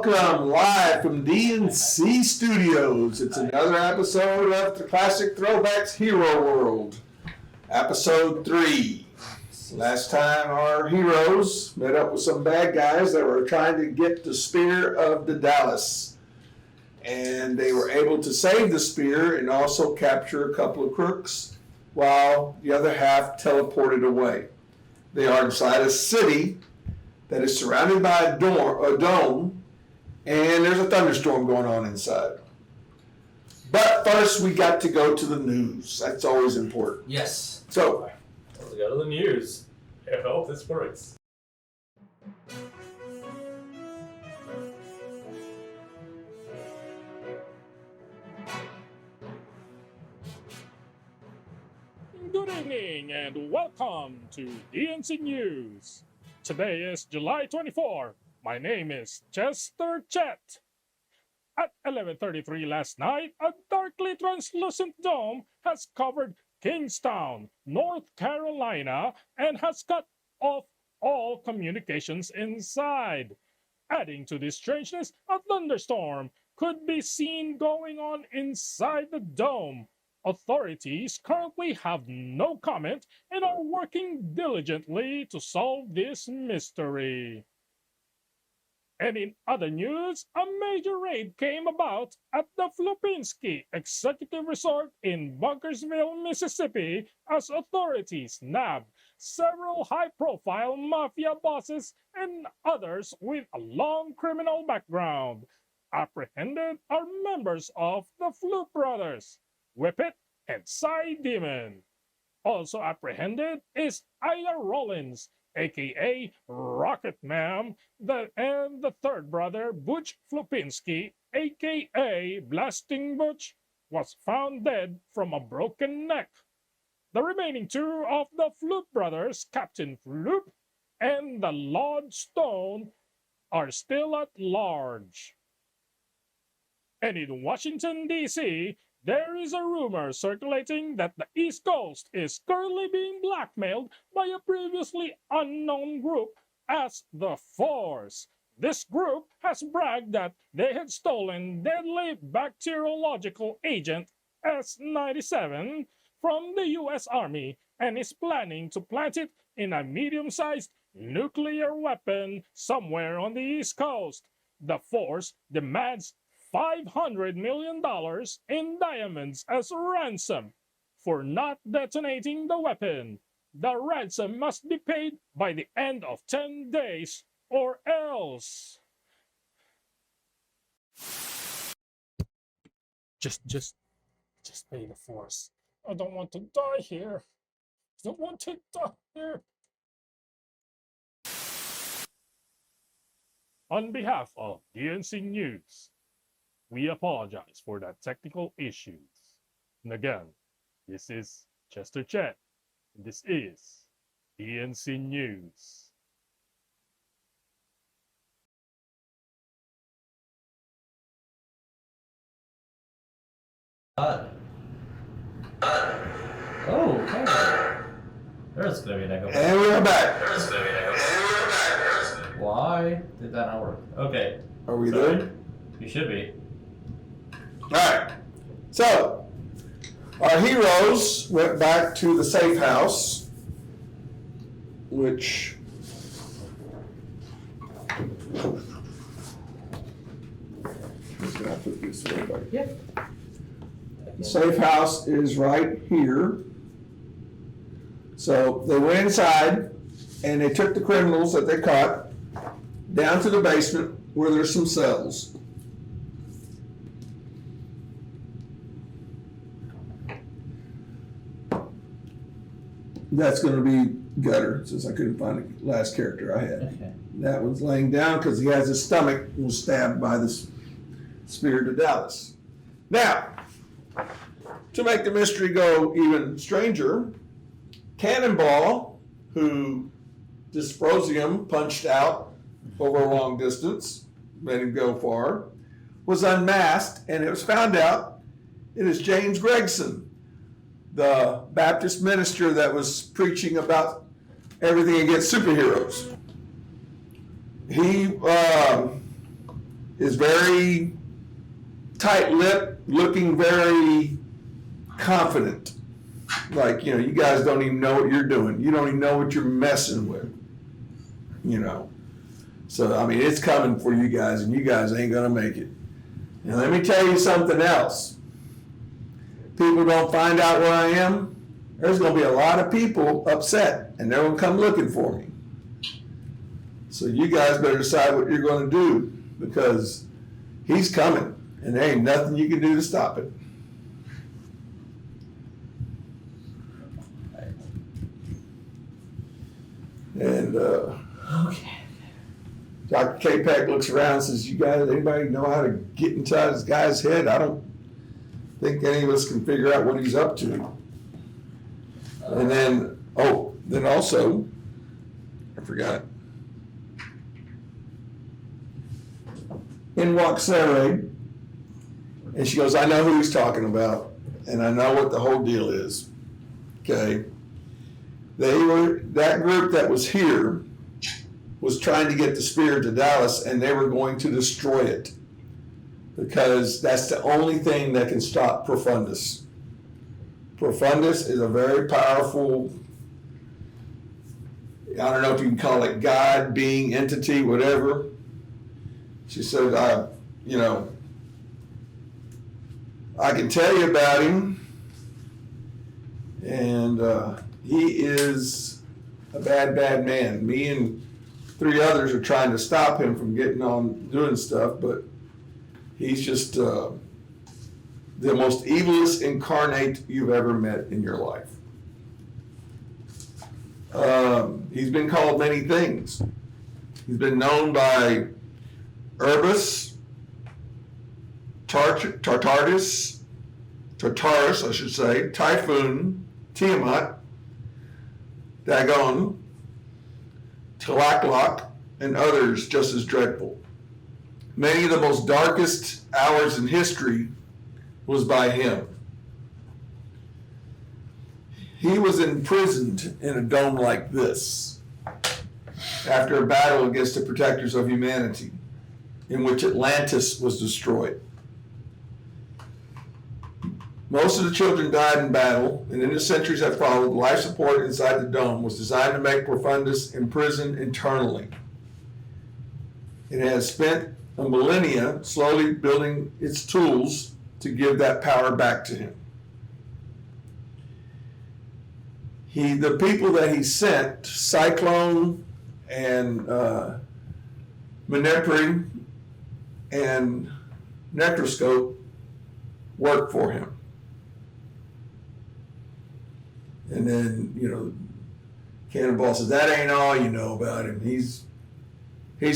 welcome live from DNC Studios. It's another episode of the Classic Throwbacks Hero World, episode 3. Last time our heroes met up with some bad guys that were trying to get the Spear of the Dallas. And they were able to save the spear and also capture a couple of crooks while the other half teleported away. They are inside a city that is surrounded by a dome, and there's a thunderstorm going on inside. But first, we got to go to the news. That's always important. Yes. So, let's go to the news. I hope this works. Good evening and welcome to DNC News. Today is July 24. My name is Chester Chet. At 11:33 last night, a darkly translucent dome has covered Kingstown, North Carolina, and has cut off all communications inside. Adding to this strangeness, a thunderstorm could be seen going on inside the dome. Authorities currently have no comment and are working diligently to solve this mystery. And in other news, a major raid came about at the Flupinski Executive Resort in Bunkersville, Mississippi, as authorities nabbed several high-profile mafia bosses and others with a long criminal background. Apprehended are members of the Floop Brothers, Whippet, and Psy Demon. Also apprehended is Haiya Rollins, a.k.a. Rocket Ma'am, and the third brother, Butch Flupinski, a.k.a. Blasting Butch, was found dead from a broken neck. The remaining two of the Floop brothers, Captain Floop and the Lord Stone, are still at large. And in Washington, D.C., there is a rumor circulating that the East Coast is currently being blackmailed by a previously unknown group as the Force. This group has bragged that they had stolen deadly bacteriological agent S-97 from the U.S. Army and is planning to plant it in a medium-sized nuclear weapon somewhere on the East Coast. The Force demands $500 million in diamonds as ransom for not detonating the weapon. The ransom must be paid by the end of 10 days or else. Just pay the Force. I don't want to die here. I don't want to die here. On behalf of DNC News, we apologize for that technical issues. And again, this is Chester Chet. This is DNC News. Oh, okay. There's gonna be an echo. and we're back. Why did that not work? Okay. Are we there? You should be. All right. So, our heroes went back to the safe house, which can I put this away back? Yeah. The safe house is right here. So they went inside and they took the criminals that they caught down to the basement where there's some cells. That's going to be Gutter, since I couldn't find the last character I had. Okay. That one's laying down because he has his stomach was stabbed by this Spear to Dallas. Now, to make the mystery go even stranger, Cannonball, who Dysprosium punched out over a long distance, made him go far, was unmasked, and it was found out it is James Gregson, the Baptist minister that was preaching about everything against superheroes. He is very tight-lipped, looking very confident. Like, you know, you guys don't even know what you're doing. You don't even know what you're messing with, you know. So, I mean, it's coming for you guys, and you guys ain't going to make it. And let me tell you something else. People don't find out where I am, there's going to be a lot of people upset, and they're going to come looking for me. So you guys better decide what you're going to do, because he's coming, and there ain't nothing you can do to stop it. And Okay. Dr. K-Pack looks around and says, you guys, anybody know how to get inside this guy's head? I don't think any of us can figure out what he's up to. And then, then also, I forgot. In walks Sarah, and she goes, I know who he's talking about, and I know what the whole deal is. Okay? That group that was here was trying to get the spear to Dallas, and they were going to destroy it, because that's the only thing that can stop Profundus. Profundus is a very powerful, I don't know if you can call it God, being, entity, whatever. She said, I can tell you about him, and he is a bad, bad man. Me and 3 others are trying to stop him from getting on doing stuff, but he's just the most evilest incarnate you've ever met in your life. He's been called many things. He's been known by Erebus, Tartarus, I should say, Typhoon, Tiamat, Dagon, Tlac, and others just as dreadful. Many of the most darkest hours in history was by him. He was imprisoned in a dome like this after a battle against the protectors of humanity, in which Atlantis was destroyed. Most of the children died in battle, and in the centuries that followed, life support inside the dome was designed to make Profundus imprisoned internally. It has spent a millennia slowly building its tools to give that power back to him. The people that he sent, Cyclone and Menepri and Necroscope, worked for him. And then, Cannonball says, that ain't all you know about him. He's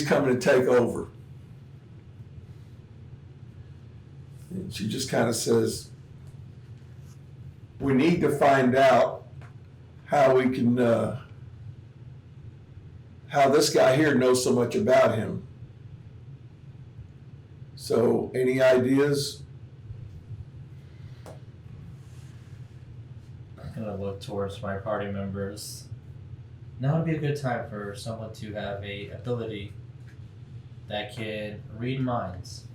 coming to take over. And she just kind of says, we need to find out how we can, how this guy here knows so much about him. So, any ideas? I'm gonna look towards my party members. Now would be a good time for someone to have a ability that can read minds.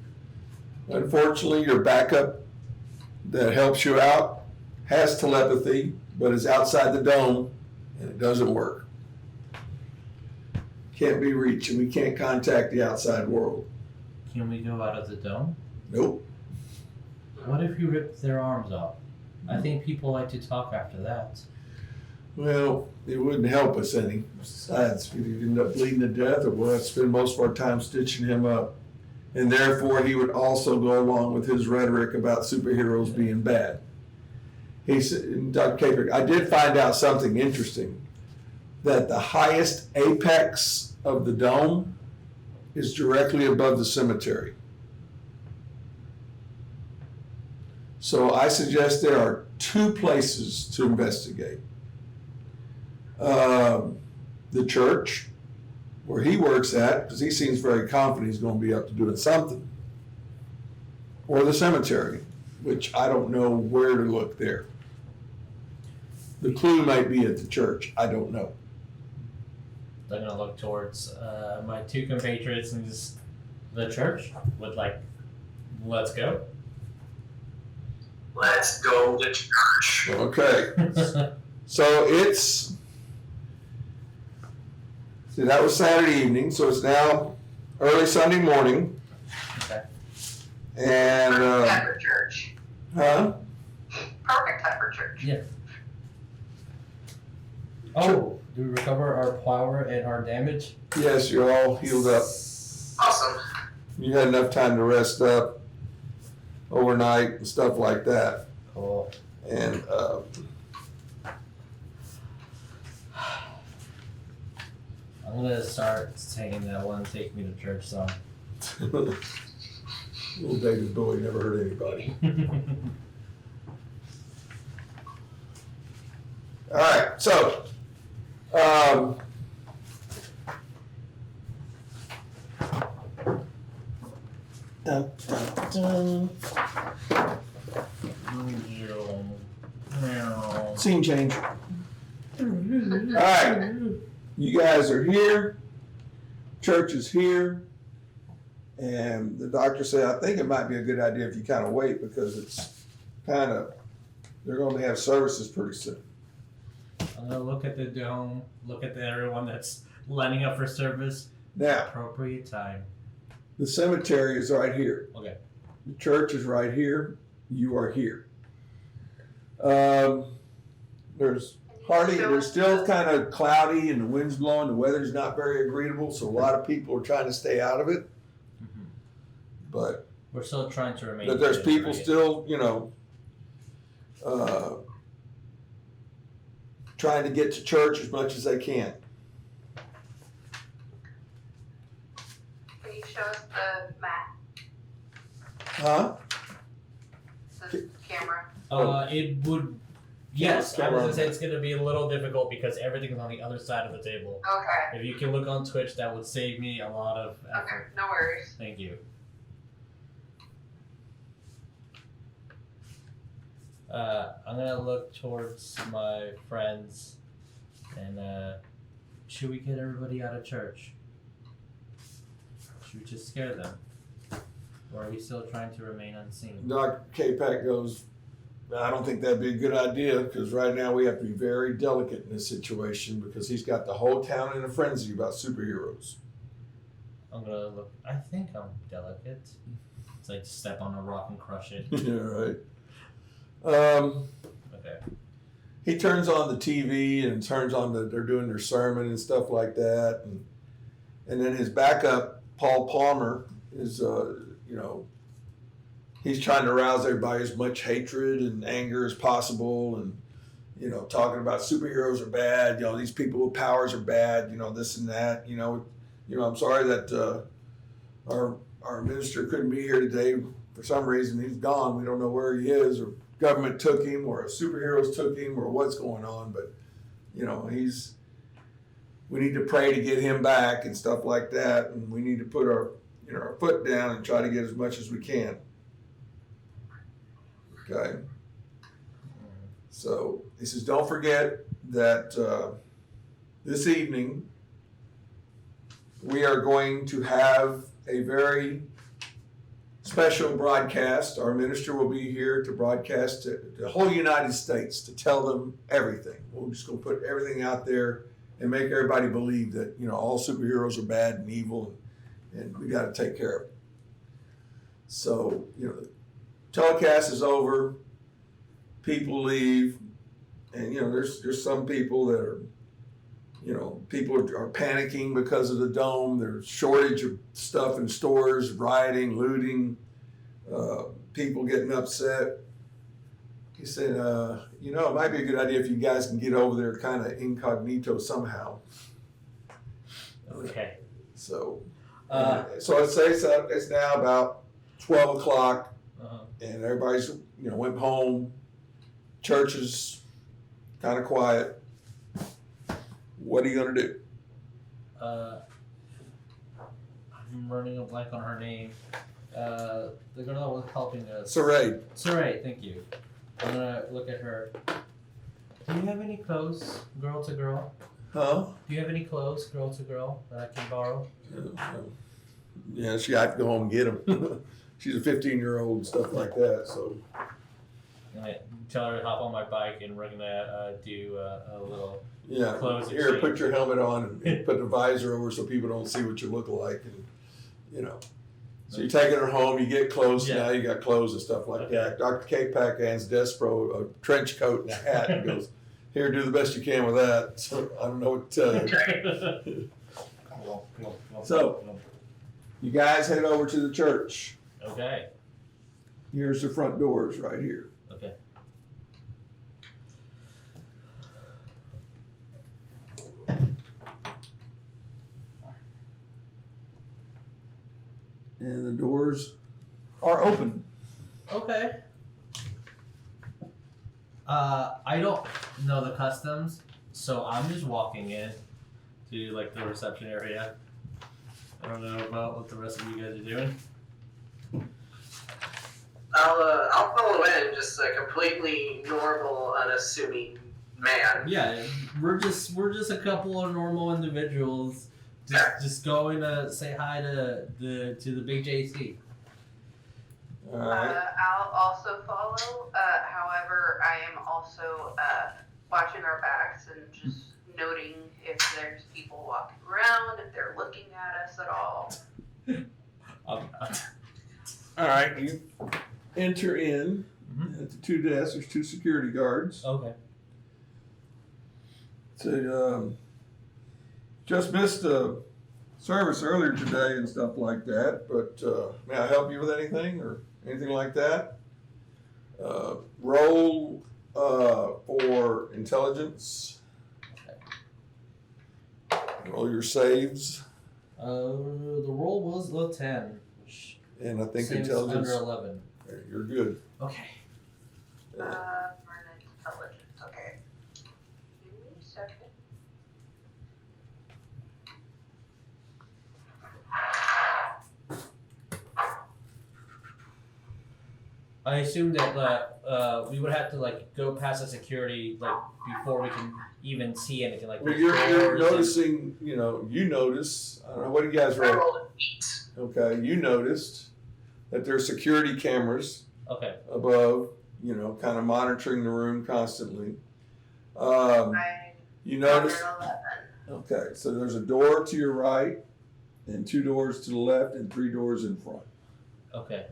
Unfortunately, your backup that helps you out has telepathy, but is outside the dome, and it doesn't work. Can't be reached, and we can't contact the outside world. Can we go out of the dome? Nope. What if you rip their arms off? I think people like to talk after that. Well, it wouldn't help us any. Besides, we'd end up bleeding to death, or we'll have to spend most of our time stitching him up. And therefore, he would also go along with his rhetoric about superheroes being bad. He said, Dr. Caper, I did find out something interesting, that the highest apex of the dome is directly above the cemetery. So I suggest there are 2 places to investigate. The church, where he works at, because he seems very confident he's going to be up to doing something. Or the cemetery, which I don't know where to look there. The clue might be at the church. I don't know. I'm gonna look towards my 2 compatriots and just the church with like, let's go. Let's go to church. Okay. So it's, see, that was Saturday evening, so it's now early Sunday morning. Okay. And, Perfect time for church. huh? Perfect time for church. Yeah. Oh, do we recover our power and our damage? Yes, you're all healed up. Awesome. You had enough time to rest up overnight and stuff like that. Cool. And, I'm gonna start singing that one "Take Me to Church" song. little David Bowie never hurt anybody. All right, so, dun, dun, dun. Scene change. All right, you guys are here. Church is here. And the doctor said, I think it might be a good idea if you kind of wait because it's kind of, they're going to have services pretty soon. I'm gonna look at the dome, look at everyone that's lining up for service. Now, Appropriate time. the cemetery is right here. Okay. The church is right here. You are here. There's still kind of cloudy and the wind's blowing. The weather's not very agreeable, so a lot of people are trying to stay out of it. Mm-hmm. But We're still trying to remain. there's people free. still, trying to get to church as much as they can. Can you show us the map, Huh? the camera? It would. Yes, I camera was on gonna say it's gonna be a little difficult because everything is on the other side of the table. Okay. If you can look on Twitch, that would save me a lot of Okay. effort. No worries. Thank you. I'm gonna look towards my friends and should we get everybody out of church? Should we just scare them? Or are we still trying to remain unseen? Dr. K-Pack goes, I don't think that'd be a good idea because right now we have to be very delicate in this situation because he's got the whole town in a frenzy about superheroes. I'm gonna look. I think I'm delicate. It's like step on a rock and crush it. Yeah, right. Okay. He turns on the TV and turns on they're doing their sermon and stuff like that. And then his backup, Paul Palmer, is, he's trying to arouse everybody as much hatred and anger as possible and, talking about superheroes are bad, these people with powers are bad, this and that, I'm sorry that our minister couldn't be here today. For some reason, he's gone. We don't know where he is or government took him or superheroes took him or what's going on. But, we need to pray to get him back and stuff like that. And we need to put our foot down and try to get as much as we can. Okay. So he says, don't forget that this evening we are going to have a very special broadcast. Our minister will be here to broadcast to the whole United States to tell them everything. We're just going to put everything out there and make everybody believe that, all superheroes are bad and evil and we got to take care of it. So, the telecast is over, people leave, and, there's some people that are, people are panicking because of the dome. There's shortage of stuff in stores, rioting, looting, people getting upset. He said, it might be a good idea if you guys can get over there kind of incognito somehow. Okay. So, so I'd say it's now about 12 o'clock and everybody's, went home. Church is kind of quiet. What are you going to do? I'm running a blank on her name. The girl that was helping us. Saray. Saray, thank you. I'm gonna look at her. Do you have any clothes, girl to girl? Huh? Do you have any clothes, girl to girl, that I can borrow? Yeah, she had to go home and get him. She's a 15-year-old and stuff like that. So I tell her to hop on my bike and we're gonna do a little. yeah, Clothes here, exchange. put your helmet on and put the visor over so people don't see what you look like, and you know. So you're taking her home. You get clothes. Yeah. Now you got clothes and stuff like Okay. that. Dr. K-Pack hands Despro a trench coat and a hat and goes, "Here, do the best you can with that." So I don't know what to tell you. So- You guys head over to the church. Okay. Here's the front doors right here. Okay. And the doors are open. Okay. I don't know the customs, so I'm just walking in to like the reception area. I don't know about what the rest of you guys are doing. I'll follow in, just a completely normal, unassuming man. Yeah, we're just a couple of normal individuals, just going to say hi to the big JC. All right. I'll also follow. However, I am also watching our backs and just noting if there's people walking around, if they're looking at us at all. All right. You enter in at the two desks. There's two security guards. Okay. So, just missed a service earlier today and stuff like that, but may I help you with anything or anything like that? Roll for intelligence. Roll your saves, The roll was low 10, which and I think seems intelligence. under 11. You're good. Okay. For an intelligence. Okay. Give me a second. I assume that we would have to like go past the security like before we can even see anything like. Well, the you're doors and- noticing. You notice. I don't know what do you guys I roll. rolled an 8. Okay, you noticed that there's security cameras Okay. above, kind of monitoring the room constantly. I You notice, under 11. okay, so there's a door to your right, and 2 doors to the left, and 3 doors in front. Okay.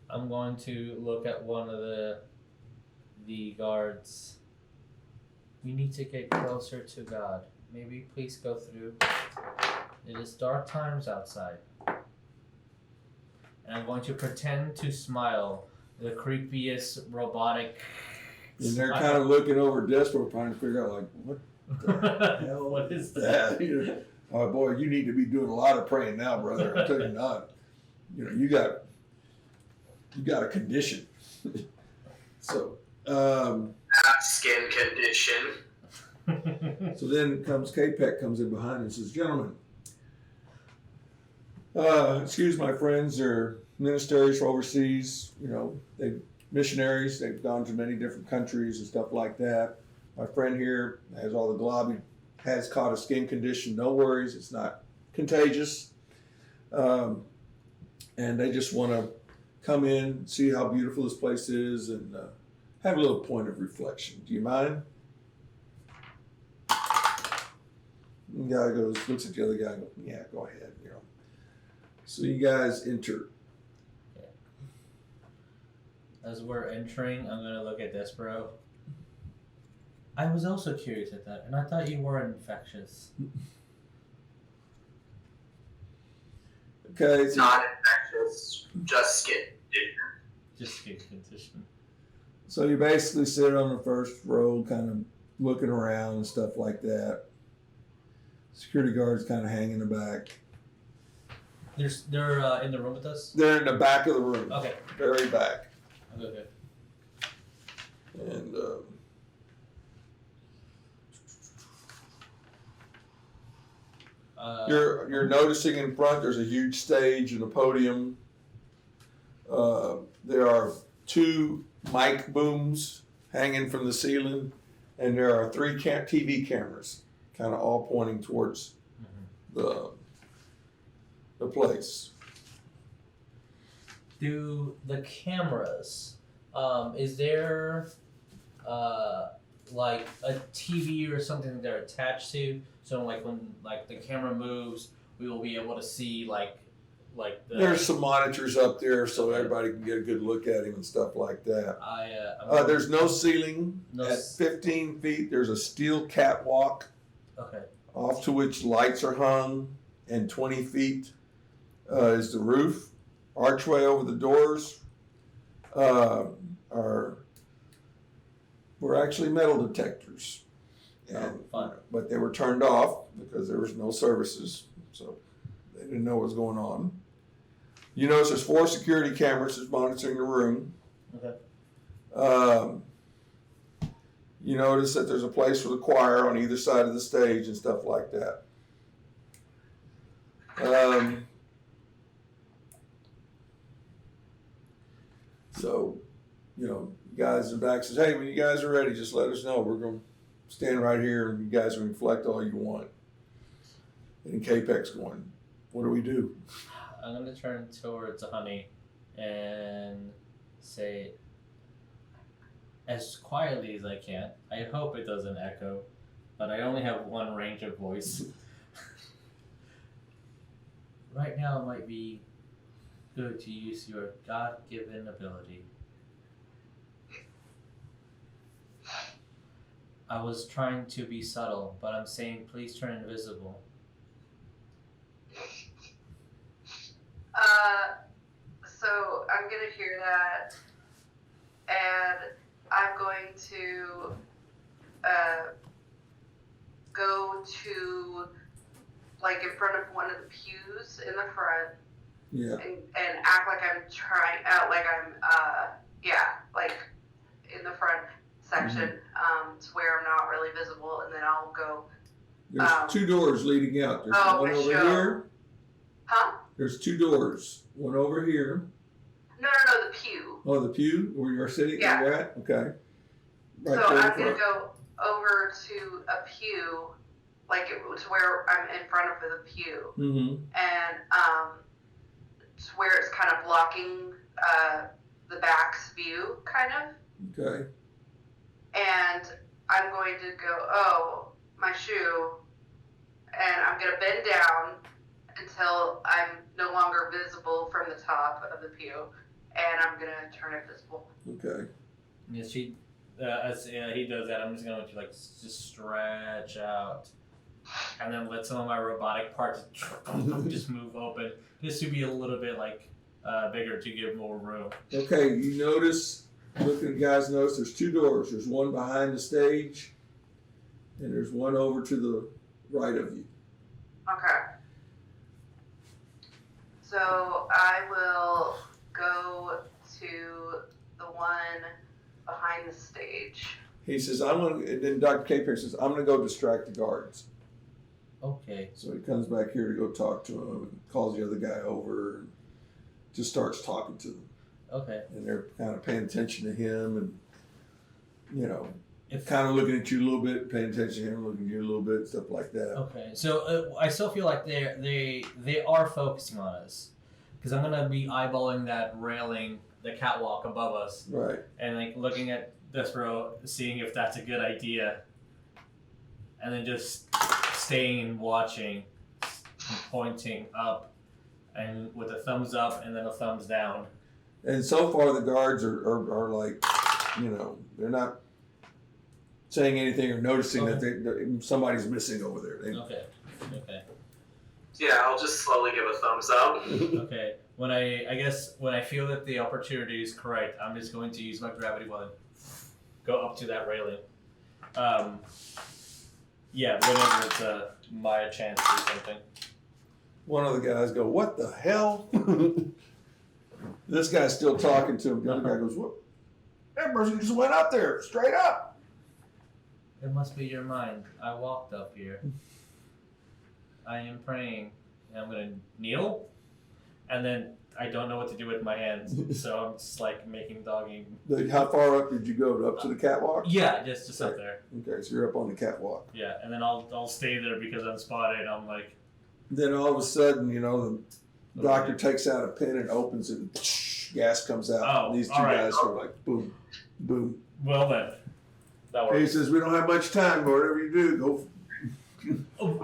I'm going to look at one of the guards. We need to get closer to God. Maybe please go through. It is dark times outside. And I'm going to pretend to smile. The creepiest robotic. And they're kind of looking over desperate, trying to figure out, like, what the hell What is that? that? Oh, boy, you need to be doing a lot of praying now, brother. I'm telling you not. You got a condition. So, Skin condition. so then comes K-Peck comes in behind and says, "Gentlemen, excuse my friends, they're ministers from overseas, they're missionaries, they've gone to many different countries and stuff like that. My friend here has all the globby, has caught a skin condition, no worries, it's not contagious. And they just want to come in, see how beautiful this place is, and have a little point of reflection. Do you mind?" The guy looks at the other guy and goes, "Yeah, go ahead." So you guys enter. As we're entering, I'm going to look at Despero. I was also curious at that, and I thought you were infectious. Okay, It's so, not infectious, just skin condition. Just skin condition. so you basically sit on the first row, kind of looking around and stuff like that. Security guards kind of hang in the back. They're in the room with us? They're in the back of the room, Okay. very back. Okay. And you're noticing in front there's a huge stage and a podium. There are 2 mic booms hanging from the ceiling, and there are 3 TV cameras, kind of all pointing towards the place. Do the cameras, is there like a TV or something that they're attached to? So like when like the camera moves, we will be able to see like the. There's some monitors up there so everybody can get a good look at him and stuff like that. There's no ceiling. At 15 feet, there's a steel catwalk. Okay. Off to which lights are hung, and 20 feet is the roof. Archway over the doors were actually metal detectors, and fun. But they were turned off because there was no services, so they didn't know what was going on. You notice there's 4 security cameras that's monitoring the room. Okay. You notice that there's a place for the choir on either side of the stage and stuff like that. So, you guys in the back says, hey, when you guys are ready, just let us know. We're going to stand right here and you guys can reflect all you want. And K-Pec's going, what do we do? I'm going to turn towards Honey and say, as quietly as I can, I hope it doesn't echo, but I only have one range of voice. Right now it might be good to use your God-given ability. I was trying to be subtle, but I'm saying please turn invisible. So I'm gonna hear that, and I'm going to go to like in front of one of the pews in the front. Yeah. And act like I'm trying, like I'm, like in the front section, to where I'm not really visible, and then I'll go. There's 2 doors leading out. There's one over here. Huh? There's 2 doors. One over here. No, the pew. Oh, the pew where you're sitting? Yeah. Where you're at? Okay. So I'm going to go over to a pew, like to where I'm in front of the pew. Mm-hmm. And to where it's kind of blocking the back's view, kind of. Okay. And I'm going to go, oh, my shoe, and I'm going to bend down until I'm no longer visible from the top of the pew, and I'm going to turn it visible. Okay. Yes, as he does that, I'm just going to like just stretch out, and then let some of my robotic parts just move open, just to be a little bit like bigger to give more room. Okay, you notice, look at the guys, notice there's 2 doors. There's one behind the stage, and there's one over to the right of you. Okay. So I will go to the one behind the stage. He says, and then Dr. K-Peck says, I'm going to go distract the guards. Okay. So he comes back here to go talk to him and calls the other guy over and just starts talking to them. Okay. And they're kind of paying attention to him and, kind of looking at you a little bit, paying attention to him, looking at you a little bit, stuff like that. Okay. So I still feel like they are focusing on us, because I'm gonna be eyeballing that railing, the catwalk above us, Right. and like looking at Dyspro, seeing if that's a good idea, and then just staying and watching, and pointing up, and with a thumbs up and then a thumbs down. And so far the guards are like, they're not saying anything or noticing that somebody's missing over there. Okay. Yeah, I'll just slowly give a thumbs up. Okay. When I feel that the opportunity is correct, I'm just going to use my gravity well and go up to that railing. Whenever it's my chance to do something. One of the guys go, what the hell? This guy's still talking to him. The other guy goes, what? That person just went up there, straight up. It must be your mind. I walked up here. I am praying. And I'm going to kneel. And then I don't know what to do with my hands. So I'm just like making doggy. How far up did you go? Up to the catwalk? Yeah, just up there. Okay, so you're up on the catwalk. Yeah, and then I'll stay there because I'm spotted. I'm like, Then all of a sudden, the doctor takes out a pen and opens it, and gas comes out. Oh, And these two all right. guys are like, boom, boom. Well then, that And he works. says, we don't have much time, but whatever you do, go.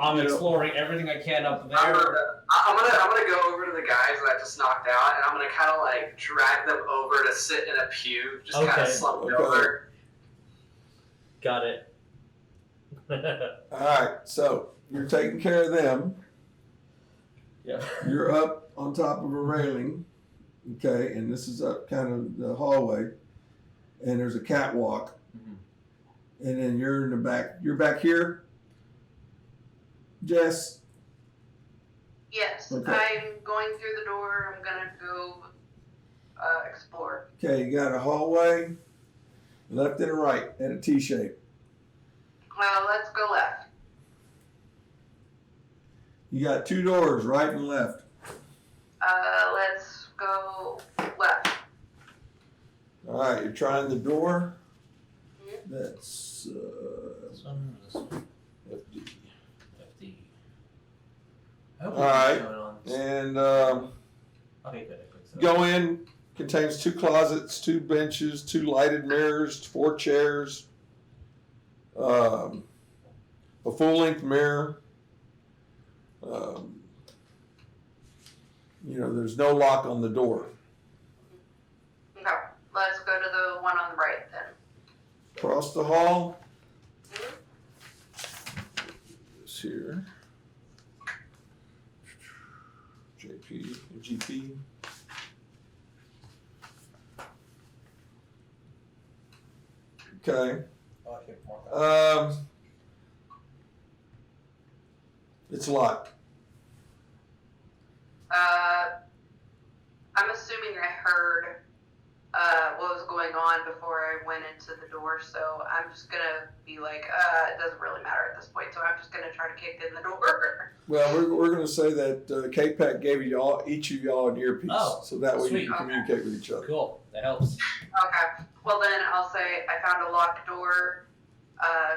I'm exploring everything I can up there. I'm gonna go over to the guys that I just knocked out, and I'm gonna kind of like drag them over to sit in a pew, just kind Okay. of slumped Okay. over. Got it. All right, so you're taking care of them. Yeah. You're up on top of a railing, okay, and this is up kind of the hallway, and there's a catwalk, and then you're in the back. You're back here, Jess. Yes, Okay. I'm going through the door. I'm gonna go explore. Okay, you got a hallway, left and a right, and a T shape. Well, let's go left. You got two doors, right and left. Let's go left. All right, you're trying the door. Mhm. That's This one, FD. FD. I hope All right. going on. And Okay, good. I think so. go in. Contains two closets, two benches, two lighted mirrors, 4 chairs, a full-length mirror. There's no lock on the door. Okay, let's go to the one on the right then. Across the hall. Mhm. This here. JP, GP. Okay. Oh, I can't mark that. It's locked. I'm assuming I heard what was going on before I went into the door, so I'm just gonna be like, it doesn't really matter at this point, so I'm just gonna try to kick in the door. Well, we're going to say that K-Pac gave each of y'all an earpiece, so that way sweet. you can communicate with each other. Cool. That helps. Okay, well then I'll say I found a locked door.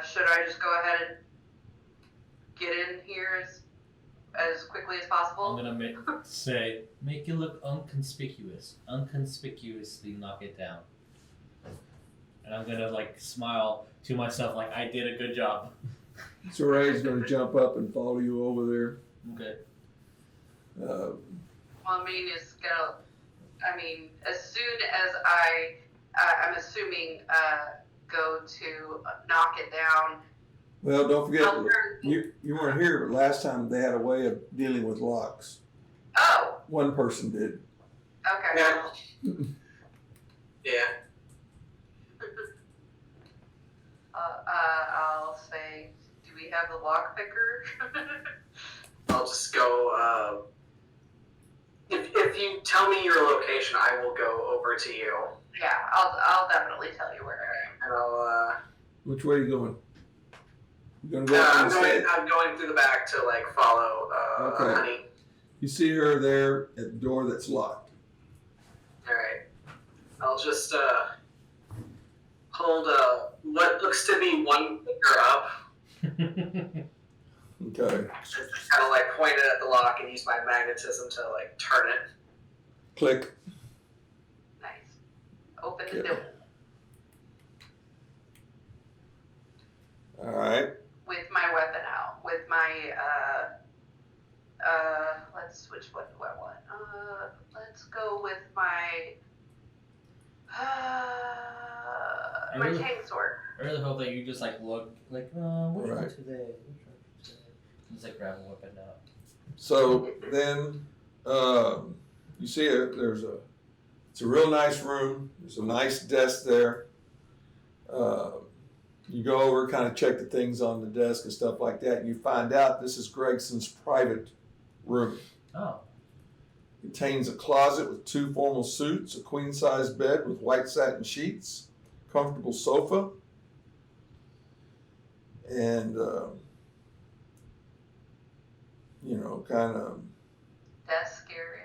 Should I just go ahead and get in here as quickly as I'm possible? gonna make it look unconspicuous. Unconspicuously knock it down. And I'm gonna smile to myself like I did a good job. So Ray's going to jump up and follow you over there. Okay. Well, as soon as I'm assuming, go to knock it down. Well, don't forget, I'll turn- you weren't here, but last time they had a way of dealing with locks. Oh, One person did. okay. Yeah. Yeah. I'll say, do we have the lock picker? I'll just go. If you tell me your location, I will go over to you, Yeah, I'll definitely tell you where I am. and I'll. Which way are you going? You going to go up on the stage? I'm going through the back to follow Okay. Honey. You see her there at the door that's locked. All right. I'll just hold what looks to be one finger up, Okay. just kind of point it at the lock and use my magnetism to turn it. Click. Nice. Open the Yeah. door All right. with my weapon out. With my let's switch what do I want? Let's go with my my Really? tang sword. I really hope that you just look what are you Right. doing today? Just grab a weapon out. So then you see it's a real nice room. There's a nice desk there. You go over, kind of check the things on the desk and stuff like that, and you find out this is Gregson's private room. Oh. Contains a closet with 2 formal suits, a queen-size bed with white satin sheets, comfortable sofa, and kind of. That's scary.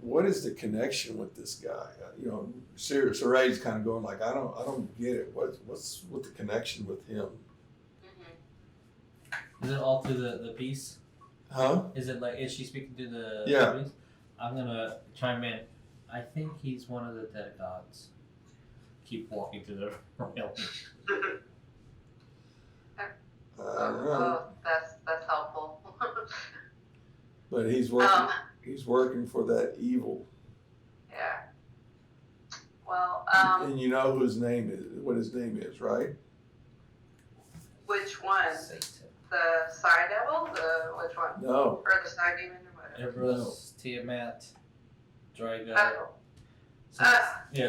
What is the connection with this guy? Sir Ray's kind of going I don't get it. What's with the connection with him? Mm-hmm. Is it all through the piece? Huh? Is she speaking through the Yeah. piece? I'm gonna chime in. I think he's one of the dead gods. Keep walking through the rail. I don't know. Oh, that's helpful. But he's working. He's working for that evil. Yeah. Well, And you know whose name is what his name is, right? which one? Satan. The Psy Devil? Which one? No. Or the Psy Demon or whatever? Erebus, Tiamat, Drago. Oh.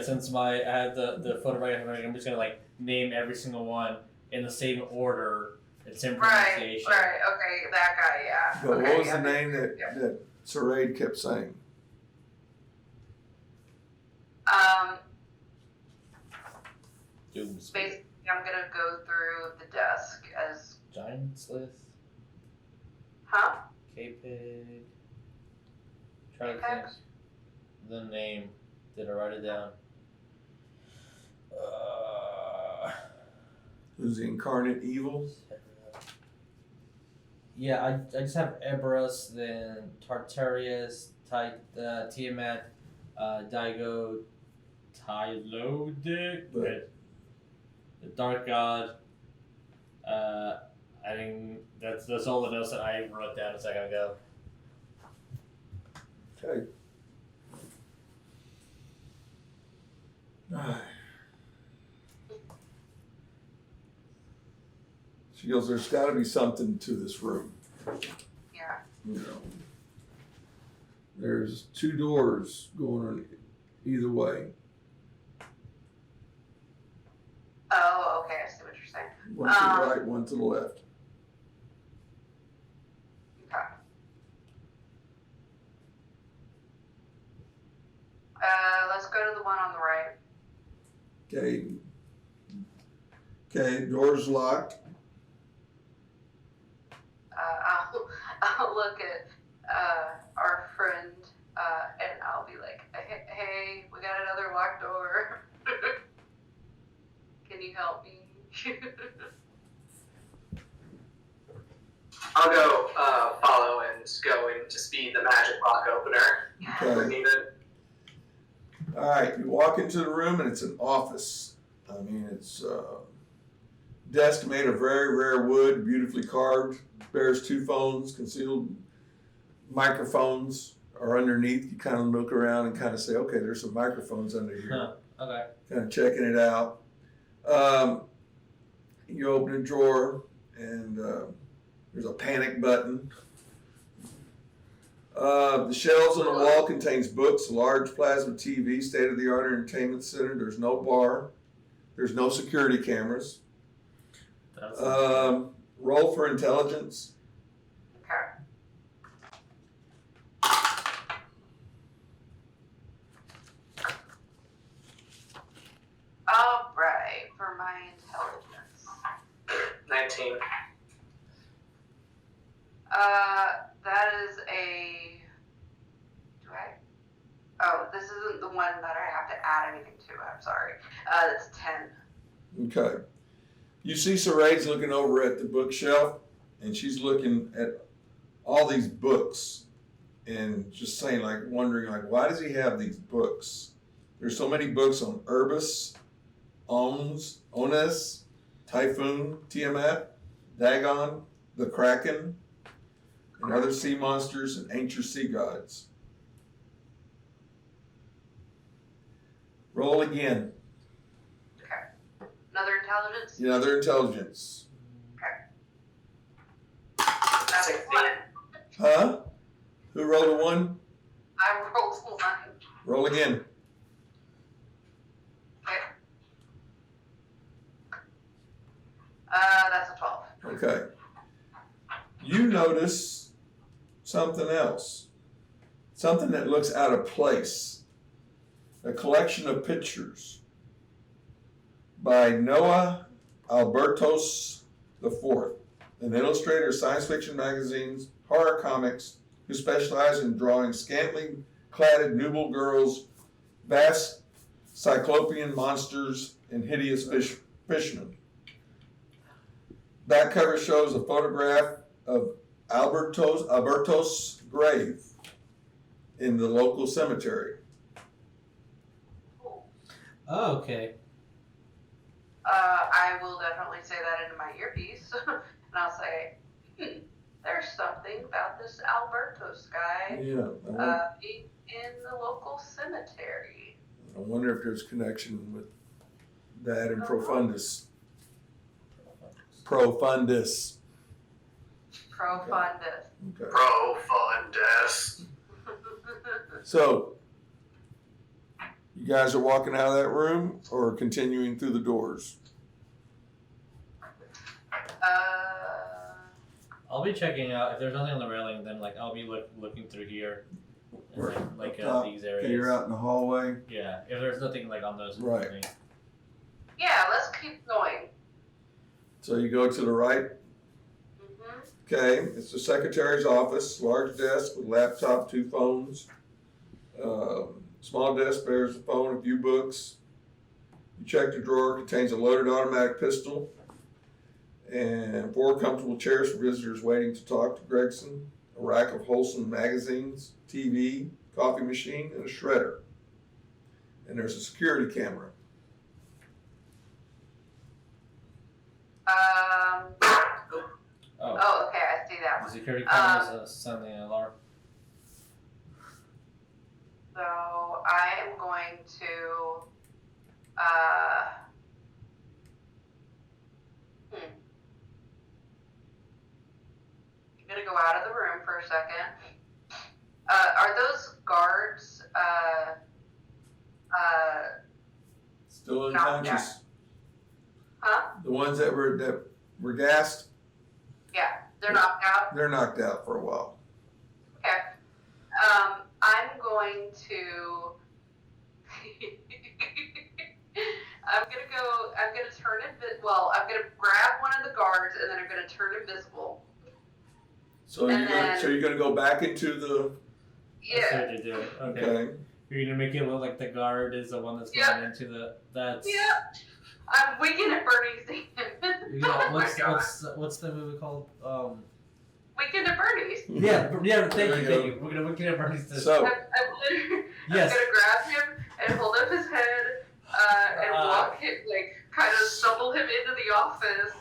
Since I had the photo right here, I'm just gonna like name every single one in the same order. It's in Right, pronunciation. right, okay, that guy, yeah. But Okay, what was yeah. the name that Yeah. that Sarade kept saying? Doomsday. Basically, I'm gonna go through the desk as, Giant Slith, huh? K-Pig. Try to think K-Pigs? the name. Did I write it down? Who's the incarnate evil? Yeah, I just have Eberus, then Tartarius, Tiamat, Daigo, Tylodic, But- the Dark God. I think that's all the notes that I wrote down a second ago. Okay. She goes, there's got to be something to this room. Yeah. You know, there's two doors going on either way. Oh, okay, I see what you're saying. One to the right, one to the left. Okay. Let's go to the one on the right. Okay. Okay, door's locked. I'll look at our friend and I'll be like, hey, we got another locked door. Can you help me? I'll go follow and go in to speed the magic lock opener if Okay. needed. All right, you walk into the room and it's an office. I mean, it's desk made of very rare wood, beautifully carved, bears two phones, concealed microphones are underneath. You kind of look around and kind of say, okay, there's some microphones under here. Huh. Okay. Kind of checking it out. You open a drawer and there's a panic button. The shelves on the wall contains books, a large plasma TV, state-of-the-art entertainment center. There's no bar. There's no security cameras. That's Roll for intelligence. Okay. All right, for my intelligence. 19. That is a. Do I? Oh, this isn't the one that I have to add anything to. I'm sorry. It's 10. Okay. You see Sarade's looking over at the bookshelf, and she's looking at all these books and just saying, like, wondering, like, why does he have these books? There's so many books on Erebus, Onus, Typhoon, Tiamat, Dagon, the Kraken, and other sea monsters and ancient sea gods. Roll again. Another intelligence? Another intelligence. That's 16. 1. Huh? Who rolled a 1? I rolled 1. Roll again. Okay. That's a 12. Okay. You notice something else. Something that looks out of place. A collection of pictures by Noah Albertos IV, an illustrator of science fiction magazines, horror comics, who specialized in drawing scantily clad nubile girls, vast cyclopean monsters, and hideous fishmen. back cover shows a photograph of Alberto's grave in the local cemetery. Oh, okay. I will definitely say that into my earpiece, and I'll say, there's something about this Alberto's guy being in the local cemetery. I wonder if there's connection with that and Profundus. Profundus. Profundus. Okay. Profundus. So, you guys are walking out of that room or continuing through the doors? I'll be checking out if there's nothing on the railing. Then like I'll be looking through here, and like these areas. Okay, you're out in the hallway. Yeah, if there's nothing like on those. Right. Things. Yeah, let's keep going. So you go to the right. Mm-hmm. Okay, it's the secretary's office. Large desk with laptop, 2 phones. Small desk bears a phone, a few books. You check the drawer, contains a loaded automatic pistol. And 4 comfortable chairs for visitors waiting to talk to Gregson, a rack of wholesome magazines, TV, coffee machine, and a shredder. And there's a security camera. Oh, okay, I see that The one. security camera is sending an alarm. So I am going to, I'm gonna go out of the room for a second. Are those guards, Still Knocked unconscious. huh? The ones that were gassed, Yeah, they're knocked out. they're knocked out for a while. Okay. I'm going to. I'm gonna turn I'm gonna grab one of the guards and then I'm gonna turn invisible. So you're gonna go back into the That's Yeah. what you're doing. Okay. okay. You're gonna make it look like the guard is the one that's Yep. going into the. That's. Yep. I'm winking at Bernie's You hand. know, Oh my God. what's the movie called? Winking at Bernie's. Yeah, Thank There you. you Thank go. you. We're gonna look at Bernie's. So I'm Yes. gonna grab him and hold up his head and walk him, kind of stumble him into the office.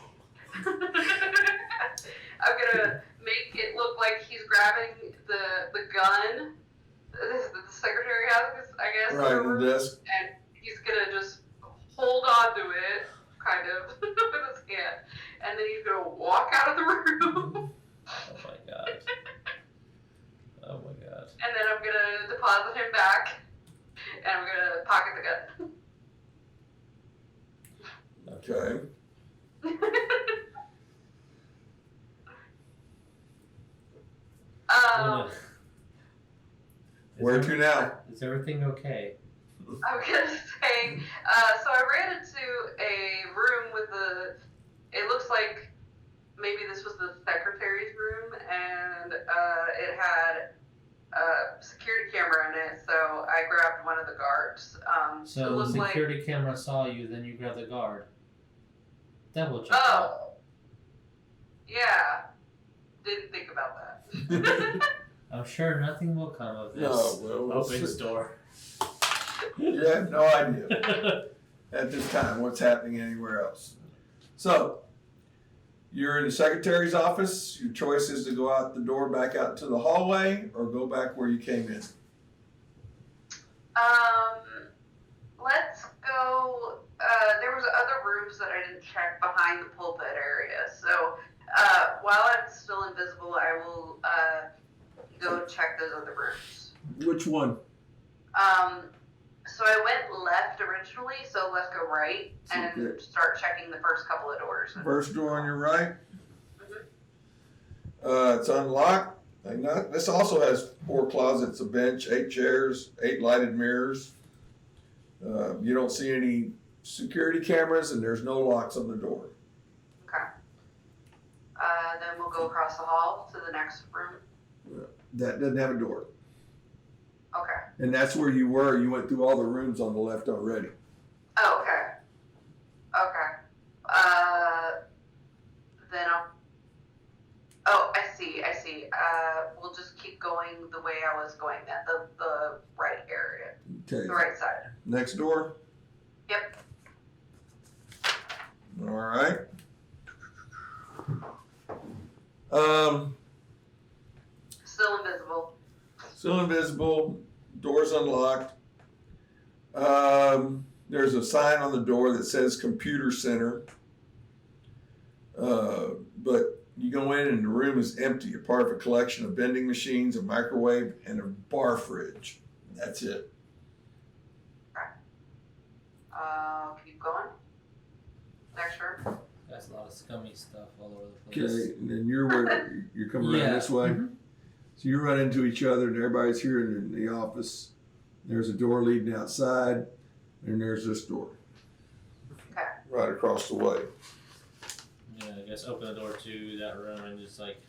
I'm gonna make it look like he's grabbing the gun the secretary has, I guess. right in the desk. And he's gonna just hold on to it, kind of, with his hand. And then he's gonna walk out of the room. Oh my god. Oh my god. And then I'm gonna deposit him back. And I'm gonna pocket the gun. Okay. Where to now? Is everything okay? I'm gonna say, so I ran into a room with it looks like maybe this was the secretary's room, and it had a security camera in it, so I grabbed one of the guards. It So the looked security camera saw you, then you grabbed the guard. That will check like, out. oh, yeah, didn't think about that. I'm sure nothing will come of this. No, well, we'll Opens see. door. You have no idea at this time what's happening anywhere else. So, you're in the secretary's office. Your choice is to go out the door, back out into the hallway, or go back where you came in. Let's go. There was other rooms that I didn't check behind the pulpit area. So while I'm still invisible, I will go check those other rooms. Which one? So I went left originally, so let's go right and Okay. start checking the first couple of doors. First door on your right. Mhm. It's unlocked. This also has 4 closets, a bench, 8 chairs, 8 lighted mirrors. You don't see any security cameras, and there's no locks on the door. Okay. Then we'll go across the hall to the next room. That doesn't have a door. Okay. And that's where you were. You went through all the rooms on the left already. Oh, okay. Okay. Then keep going the way I was going then, the right area, Okay. the right side. Next door. Yep. All right. Still invisible. Still invisible. Door's unlocked. There's a sign on the door that says Computer Center. But you go in and the room is empty. You're part of a collection of vending machines, a microwave, and a bar fridge. That's it. Keep going. Next room. That's a lot of scummy stuff all over the place. Okay, and then you're coming around Yeah. this way. So you run into each other, and everybody's here in the office. There's a door leading outside, and there's this door. Okay. Right across the way. Yeah, I guess open the door to that room and just like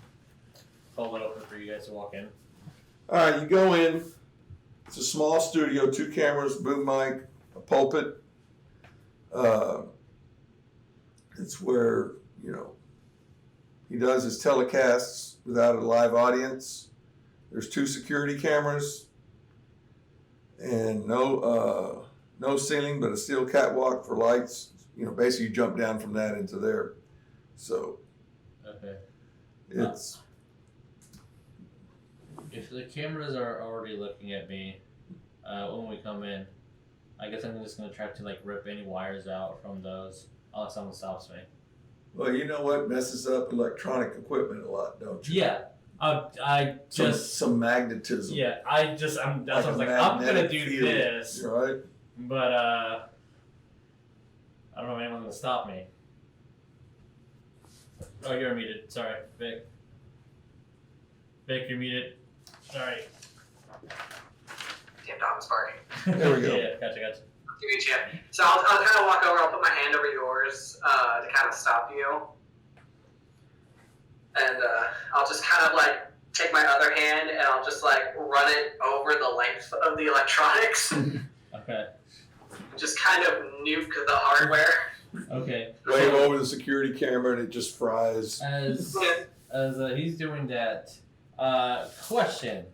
hold it open for you guys to walk in. All right, you go in. It's a small studio, 2 cameras, boom mic, a pulpit. It's where, he does his telecasts without a live audience. There's 2 security cameras and no ceiling, but a steel catwalk for lights. Basically you jump down from that into there. So Okay. it's If the cameras are already looking at me when we come in, I guess I'm just gonna try to like rip any wires out from those unless someone stops me. well, you know what messes up electronic equipment a lot, don't you? Yeah. I just some magnetism. yeah. That's what I was like. I'm gonna magnetic do field, this, right? but I don't know if anyone's gonna stop me. Oh, you're muted. Sorry, Vic. Vic, you're muted. Sorry. Damn dog was barking. There we go. Yeah, gotcha. To meet you. So I'll kind of walk over. I'll put my hand over yours to kind of stop you, and I'll just kind of like take my other hand and I'll just like run it over the length of the electronics. Okay. Just kind of nuke the hardware. Okay. Wave over the security camera and it just fries. As he's doing that, question.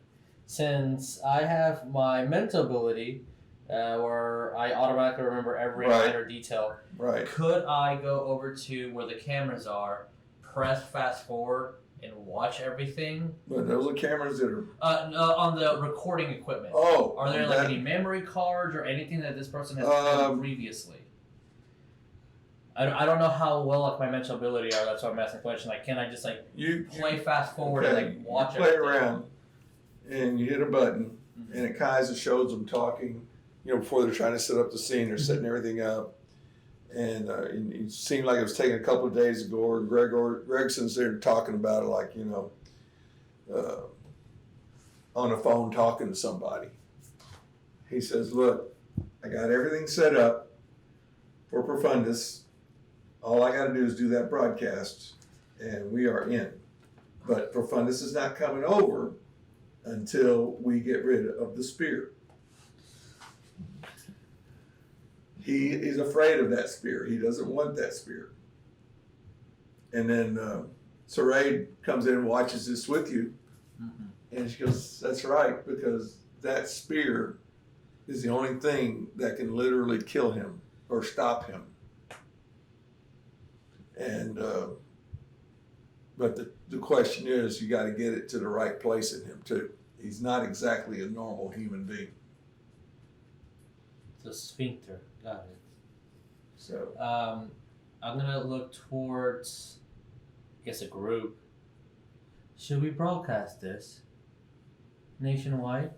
Since I have my mental ability, where I automatically remember every Right. minor detail, Right. could I go over to where the cameras are, press fast forward, and watch everything? But those are cameras that are. No, on the recording equipment. Oh. Are there like any memory cards or anything that this person has done previously? I don't know how well like my mental ability are. That's why I'm asking the question. Like, can I just like play fast forward and like watch you play everything? around, and you hit a button, and it kind of shows them talking. Before they're trying to set up the scene, they're setting everything up, and it seemed like it was taking a couple of days to go. Or Gregson's there talking about it, like on the phone talking to somebody. He says, "Look, I got everything set up for Profundus. All I got to do is do that broadcast, and we are in. But Profundus is not coming over until we get rid of the spear. He is afraid of that spear. He doesn't want that spear." And then Saray comes in and watches this with you, and she goes, "That's right, because that spear is the only thing that can literally kill him or stop him." And but the question is, you got to get it to the right place in him too. He's not exactly a normal human being. The sphincter. Got it. So I'm gonna look towards, I guess, a group. Should we broadcast this nationwide?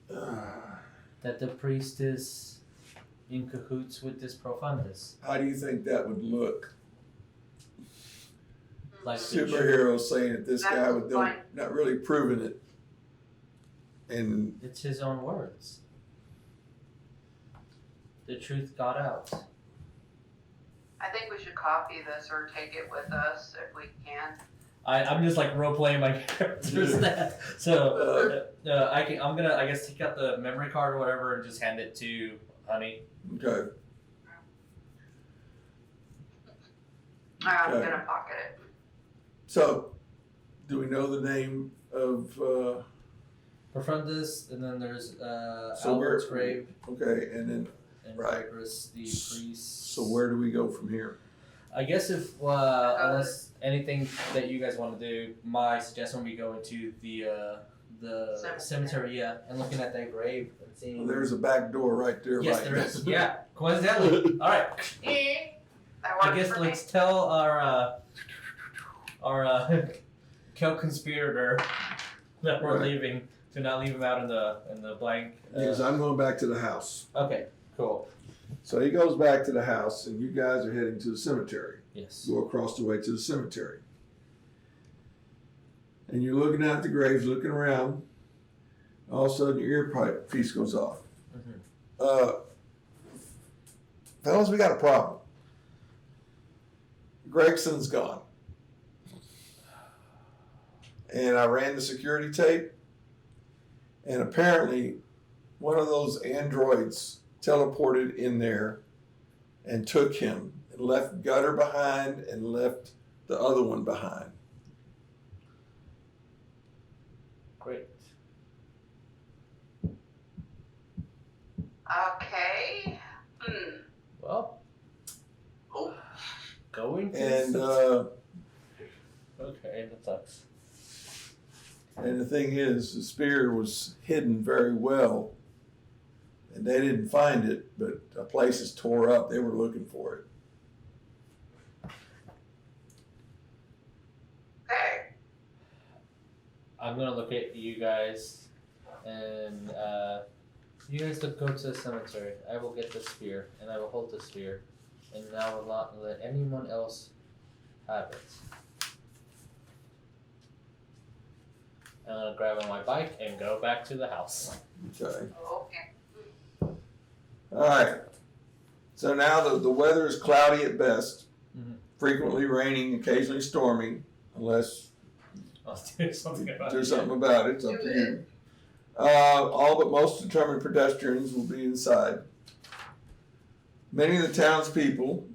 That the priest is in cahoots with this Profundus? how do you think that would look? Like Superheroes saying that this guy would Fine. not really proving it. And it's his own words. The truth got out. I think we should copy this or take it with us if we can. I'm just like role playing my characters. So I'm gonna I guess take out the memory card or whatever and just hand it to Honey. okay. I'm Okay. gonna pocket it. So, do we know the name of Profundus, and then there's So Albert's where- grave, Okay, and then and right. Viperus, the priest. so where do we go from here? I guess if unless anything that you guys want to do, my suggestion would be going to the cemetery, yeah, and looking at that grave and seeing. Well, there's a back door right there. Yes, right there now. is. Yeah, coincidentally. All right. That I works guess for let's me. tell our co-conspirator that we're Right. leaving to not leave him out in the blank. Because I'm going back to the house. Okay. Cool. So he goes back to the house, and you guys are heading to the cemetery. Yes. Go across the way to the cemetery. And you're looking at the graves, looking around. All of a sudden, your earpiece goes off. Mm-hmm. Fellas, we got a problem. Gregson's gone. And I ran the security tape, and apparently one of those androids teleported in there and took him and left Gutter behind and left the other one behind. Great. Okay. Well. Oh. Going to. And Okay, that sucks. and the thing is, the spear was hidden very well, and they didn't find it, but a place is tore up. They were looking for it. Okay. I'm gonna look at you guys, and you guys go to the cemetery. I will get the spear, and I will hold the spear, and I will not let anyone else have it. I'm gonna grab on my bike and go back to the house. Okay. Okay. All right. So now the weather is cloudy at best, Mhm. frequently raining, occasionally storming, unless I'll do something about there's it. something about it. It's up to you. All but most determined pedestrians will be inside. Many of the townspeople,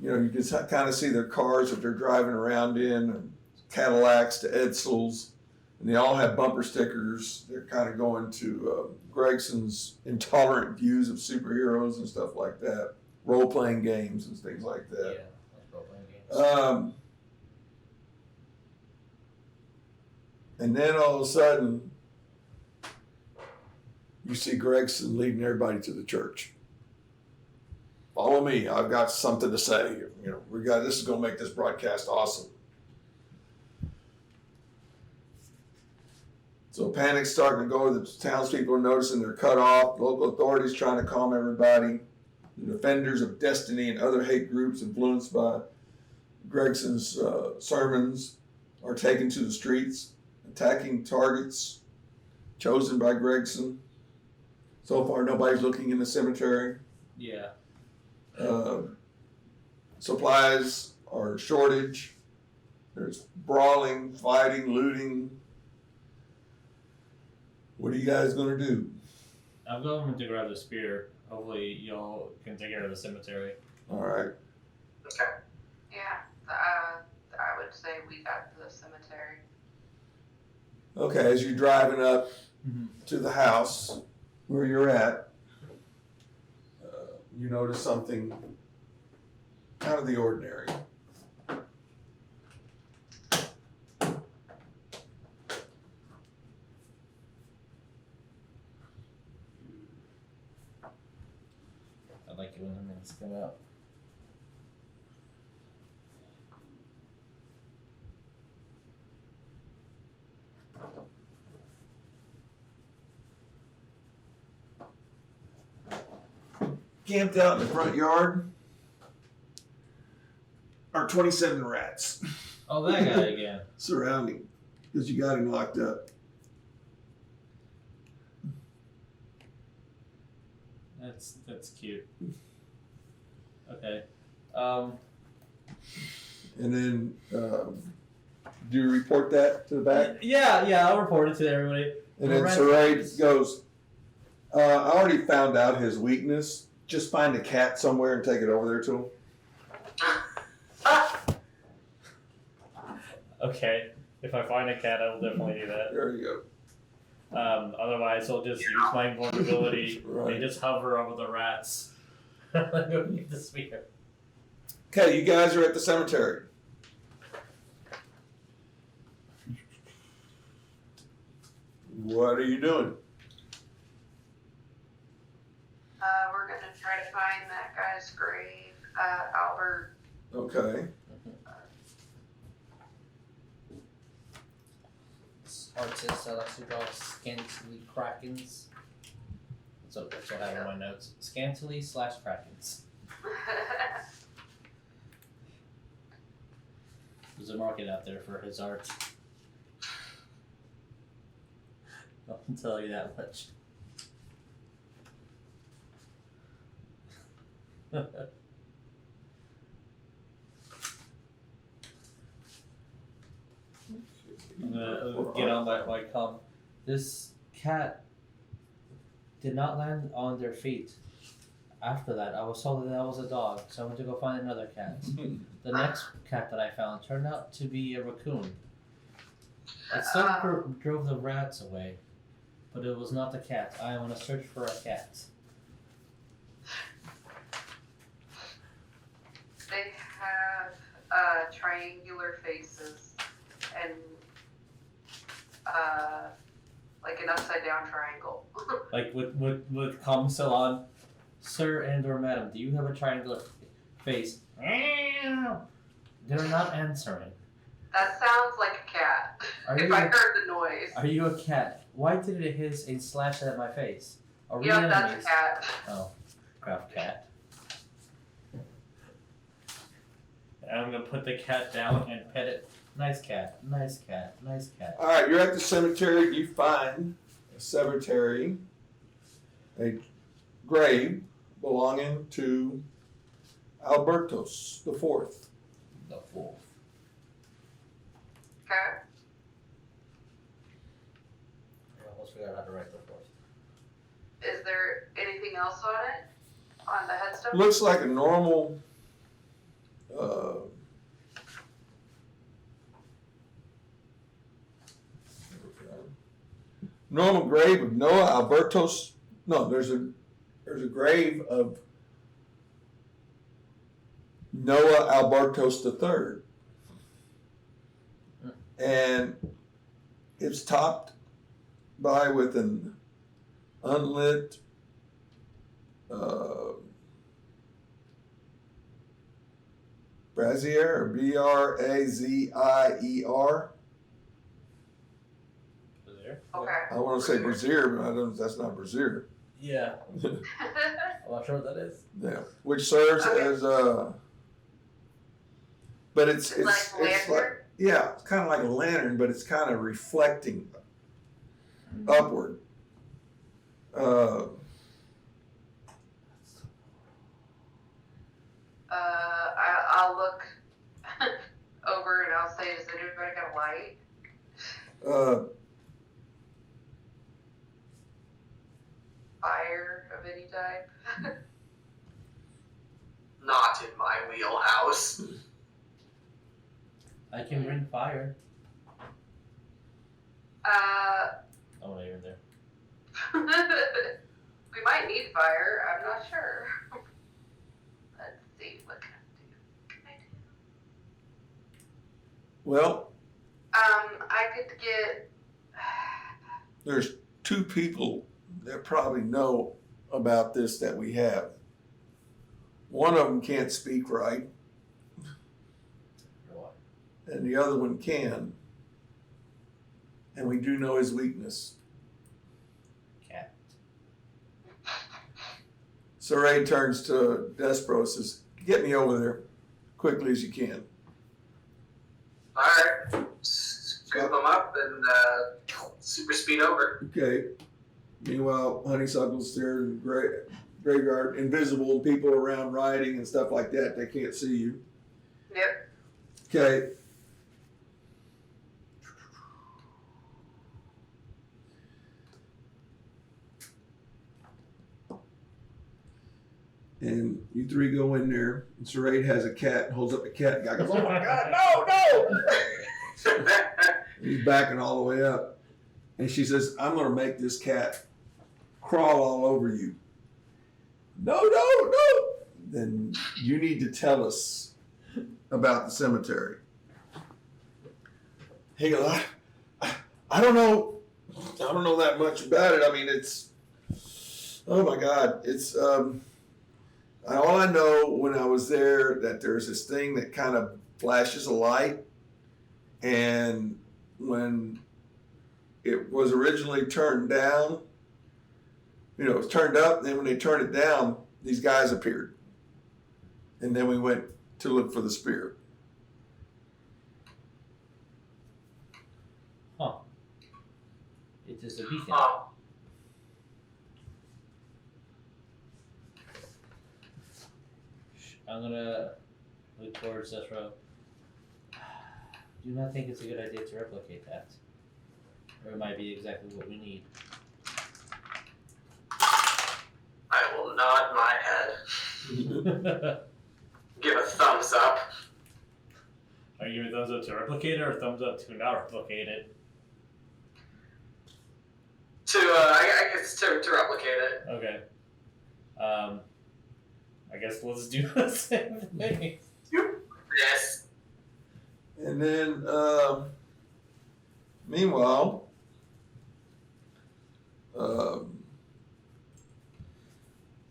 you can kind of see their cars that they're driving around in, Cadillacs to Edsels, and they all have bumper stickers. They're kind of going to Gregson's intolerant views of superheroes and stuff like that, role-playing games and things like Yeah, that. that's role-playing games. And then all of a sudden, you see Gregson leading everybody to the church. Follow me. I've got something to say. This is going to make this broadcast awesome. So panic's starting to go. The townspeople are noticing they're cut off. Local authorities trying to calm everybody. The defenders of destiny and other hate groups influenced by Gregson's sermons are taken to the streets, attacking targets chosen by Gregson. So far, nobody's looking in the cemetery. Yeah. Supplies are shortage. There's brawling, fighting, looting. What are you guys going to do? I'm going to grab the spear. Hopefully, y'all can take care of the cemetery. All right. Okay. Yeah. I would say we got the cemetery. Okay, as you're driving up Mm-hmm. to the house where you're at, you notice something out of the ordinary. I like it when the minutes come out. Camped out in the front yard are 27 rats Oh, that guy again. surrounding because you got him locked up. That's cute. Okay. And then, do you report that to the back? Yeah, I'll report it to everybody. And then Lorentz- Saray goes, I already found out his weakness. Just find a cat somewhere and take it over there to him. Okay. If I find a cat, I will definitely do that. There you Otherwise, I'll just use my invulnerability Right. and just hover over the rats. Go get the spear. go. Okay, you guys are at the cemetery. What are you doing? We're gonna try to find that guy's grave, Albert. Okay. Artist likes to draw scantily krakens. That's what I have in my notes. Scantily / krakens. There's a market out there for his art. I'll tell you that much. I'm gonna get on my comm. This cat did not land on their feet. After that, I was told that was a dog, so I went to go find another cat. The next cat that I found turned out to be a raccoon. It still drove the rats away, but it was not the cat. I am on a search for a cat. They have triangular faces and like an upside down triangle. Like with comm still on. Sir and or madam, do you have a triangular face? They're not answering. That sounds like a cat. Are If you I a- heard the noise. Are you a cat? Why did it hiss and slash at my face? Are we Yep, enemies? that's a cat. Oh, crap cat. I'm gonna put the cat down and pet it. Nice cat, nice cat, nice cat. All right, you're at the cemetery. You find a cemetery, a grave belonging to Albertos the Fourth. The fourth. Okay. I almost forgot how to write the fourth. Is there anything else on it? On the headstone? Looks like a normal. Normal grave of Noah Albertos. No, there's a grave of Noah Albertos III, and it's topped by with an unlit brazier, or Brazier. There? Okay. I want to say brazier, but I don't. That's not brazier. Yeah. I'm not sure what that is. Yeah, which serves Okay. as a. But it's Like like lantern? yeah, it's kind of like a lantern, but it's kind of reflecting upward. I'll look over and I'll say, does anybody got a light? Fire of any type? Not in my wheelhouse. I can bring fire. Oh, no, you're there. We might need fire. I'm not sure. Let's see. What can I do? Well, I could get. there's two people that probably know about this that we have. One of them can't speak right, and the other one can. And we do know his weakness. Cat. Saray turns to Despro and says, "Get me over there quickly as you can." Alright. Scoop them up and super speed over. Okay. Meanwhile, Honeysuckle's there in the graveyard, invisible, people around riding and stuff like that. They can't see you. Yep. Okay. And you three go in there, and Saray has a cat, holds up a cat, and the guy goes, "Oh my God, no, no!" He's backing all the way up. And she says, I'm going to make this cat crawl all over you. No. Then you need to tell us about the cemetery. He goes, I don't know. I don't know that much about it. I mean, it's, oh my God. It's, all I know when I was there that there's this thing that kind of flashes a light. And when it was originally turned down, it was turned up. And then when they turned it down, these guys appeared. And then we went to look for the spirit. Huh. It is a beacon. I'm gonna look towards Zethro. Do not think it's a good idea to replicate that. Or it might be exactly what we need. I will nod my head. Give a thumbs up. Are you giving thumbs up to replicate it or thumbs up to not replicate it? I guess to replicate it. Okay. I guess let's do the same thing. Yes. And then, meanwhile,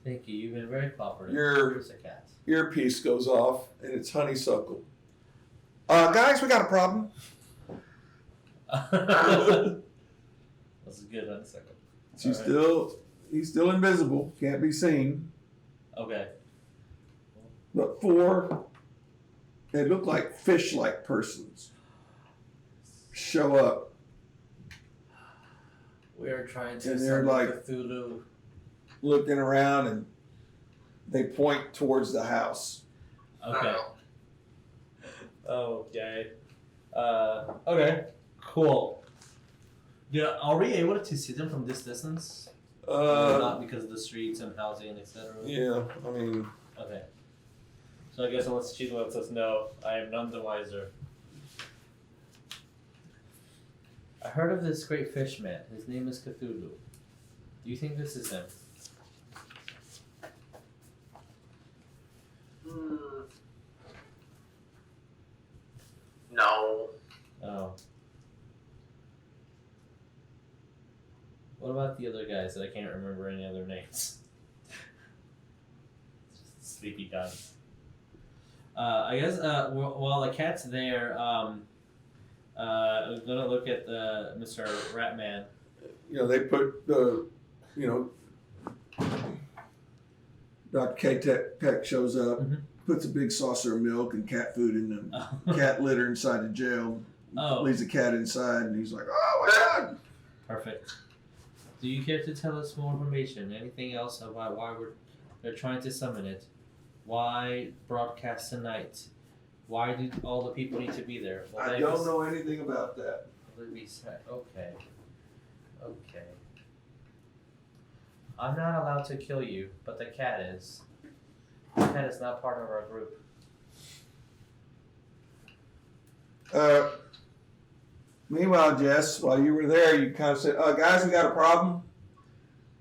Thank you. You've been very cooperative. Your- Here's a cat. earpiece goes off, and it's Honeysuckle. Guys, we got a problem. That's a good Honeysuckle. He's Alright. still invisible, can't be seen. Okay. But four, they look like fish-like persons show up. We are trying to And they're summon like- Cthulhu. Looking around, and they point towards the house. Okay. Okay. Okay. Cool. Yeah, are we able to see them from this distance? Not because of the streets and housing, etc. Yeah, I mean, Okay. So I guess unless she lets us know, I am none the wiser. I heard of this great fish man. His name is Cthulhu. Do you think this is him? No. Oh. What about the other guys that I can't remember any other names? Sleepy guys. I guess while the cat's there, I'm gonna look at the Mr. Ratman. they put the, Dr. K-Tech shows up, Mhm. puts a big saucer of milk and cat food in the cat litter inside the jail, Oh, leaves the cat inside, and he's like, oh my God. perfect. Do you care to tell us more information? Anything else about why they're trying to summon it? Why broadcast tonight? Why do all the people need to be there? Well, I don't know anything about that. Okay. Okay. I'm not allowed to kill you, but the cat is. The cat is not part of our group. Meanwhile, Jess, while you were there, you kind of said, guys, we got a problem.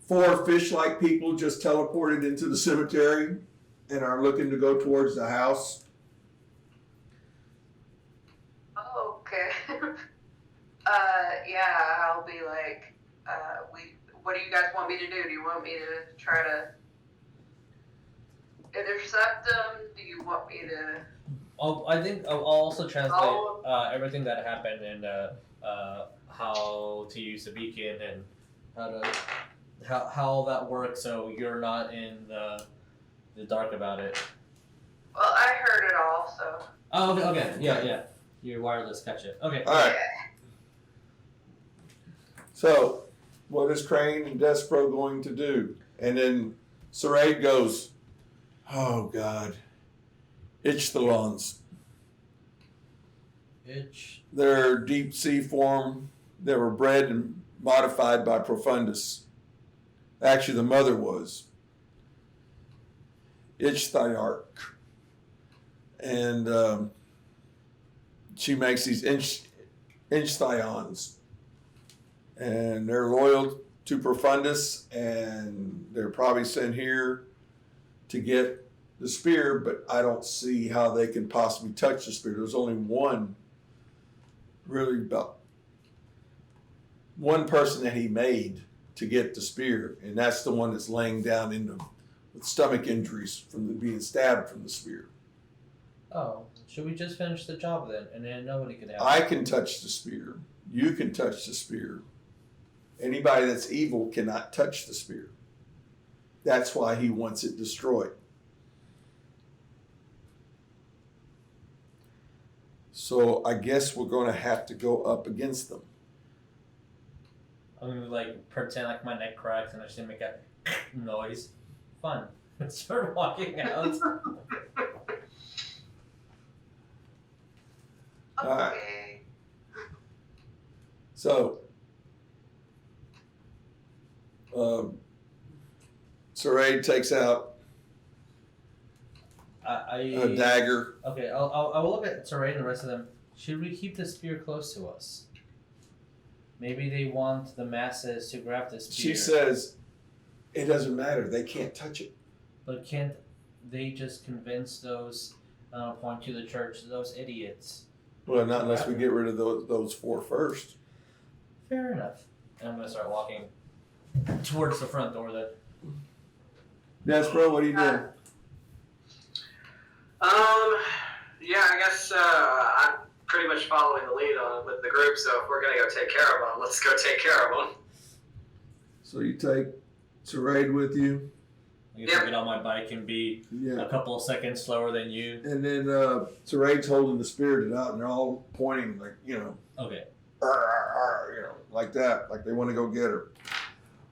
4 fish-like people just teleported into the cemetery and are looking to go towards the house. Oh, okay. Yeah, I'll be like, what do you guys want me to do? Do you want me to try to intercept them? Do you want me to... I think I'll also translate Oh. everything that happened and how to use the beacon and how that works so you're not in the dark about it. Well, I heard it all, so... Oh, okay. Yeah. Your wireless, gotcha. Okay. All right. So, what is Crane and Despro going to do? And then Sarade goes, oh, God. Ichthalons. They're deep sea form. They were bred and modified by Profundus. Actually, the mother was. Ichthyarch. And she makes these Inchthyons. And they're loyal to Profundus, and they're probably sent here to get the spear, but I don't see how they can possibly touch the spear. There's only one, really about one person that he made to get the spear, and that's the one that's laying down with stomach injuries from being stabbed from the spear. Oh, should we just finish the job then, and then nobody can have I it? can touch the spear. You can touch the spear. Anybody that's evil cannot touch the spear. That's why he wants it destroyed. So I guess we're going to have to go up against them. I'm gonna like pretend like my neck cracks and I just make a noise. Fun. Start walking out. Okay. So, Saray takes out a dagger. Okay, I will look at Saray and the rest of them. Should we keep the spear close to us? Maybe they want the masses to grab the spear. She says, it doesn't matter. They can't touch it. But can't they just convince those, point to the church, those idiots? Well, not unless we get rid of those four first. Fair enough. And I'm going to start walking towards the front door then. Despro, what are you doing? Yeah, I guess I'm pretty much following the lead with the group, so if we're going to go take care of them, let's go take care of them. So you take Saray with you. I guess I'll get on my bike and be Yeah. a couple of seconds slower than you. And then Saray's holding the spirited out, and they're all pointing like, Okay. Like that, like they want to go get her.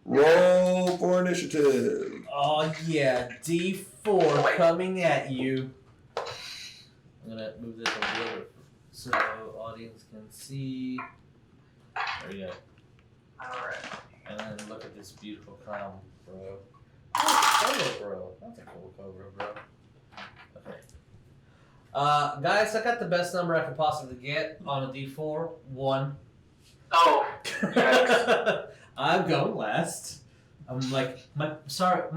Roll for initiative. Oh yeah, D4 coming at you. I'm gonna move this over so audience can see. There you go. Alright. And then look at this beautiful crown, bro. Oh, Cobra, bro. That's a cool Cobra, bro. Okay. Guys, I got the best number I could possibly get on a D4. 1. Oh. I'm going last. I'm like, my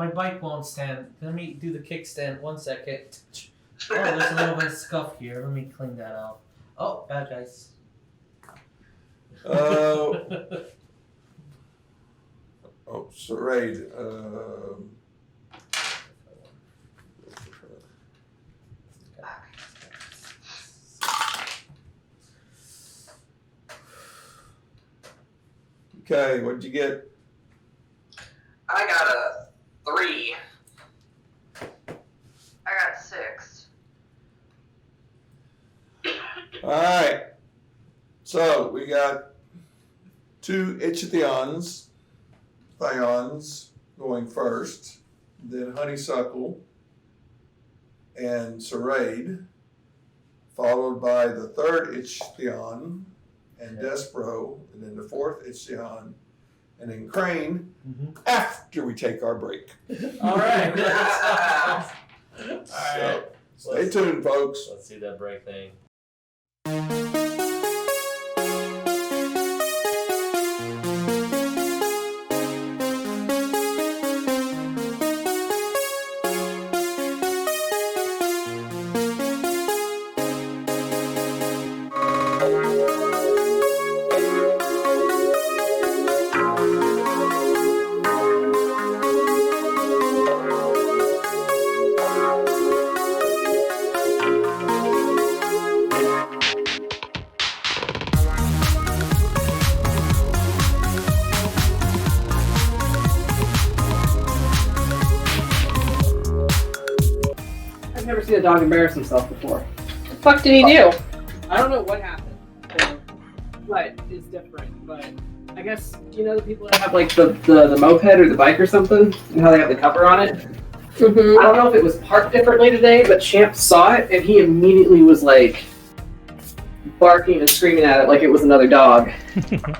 bike won't stand. Let me do the kickstand. 1 second. Oh, there's a little bit of scuff here. Let me clean that out. Oh, bad guys. Saray. Okay, what'd you get? I got a 3. I got 6. All right. So we got 2 Ichthyons going first, then Honeysuckle and Saray, followed by the 3rd Ichthion and Despro, and then the 4th Ichthion, and then Crane after we take our break. All right. So, stay tuned, folks. Let's see that break thing. I've never seen a dog embarrass himself before. What the fuck did he do? I don't know what happened, but it's different. But I guess you know the people that have like the moped or the bike or something, and how they have the cover on it. Mm-hmm. I don't know if it was parked differently today, but Champ saw it and he immediately was like barking and screaming at it like it was another dog.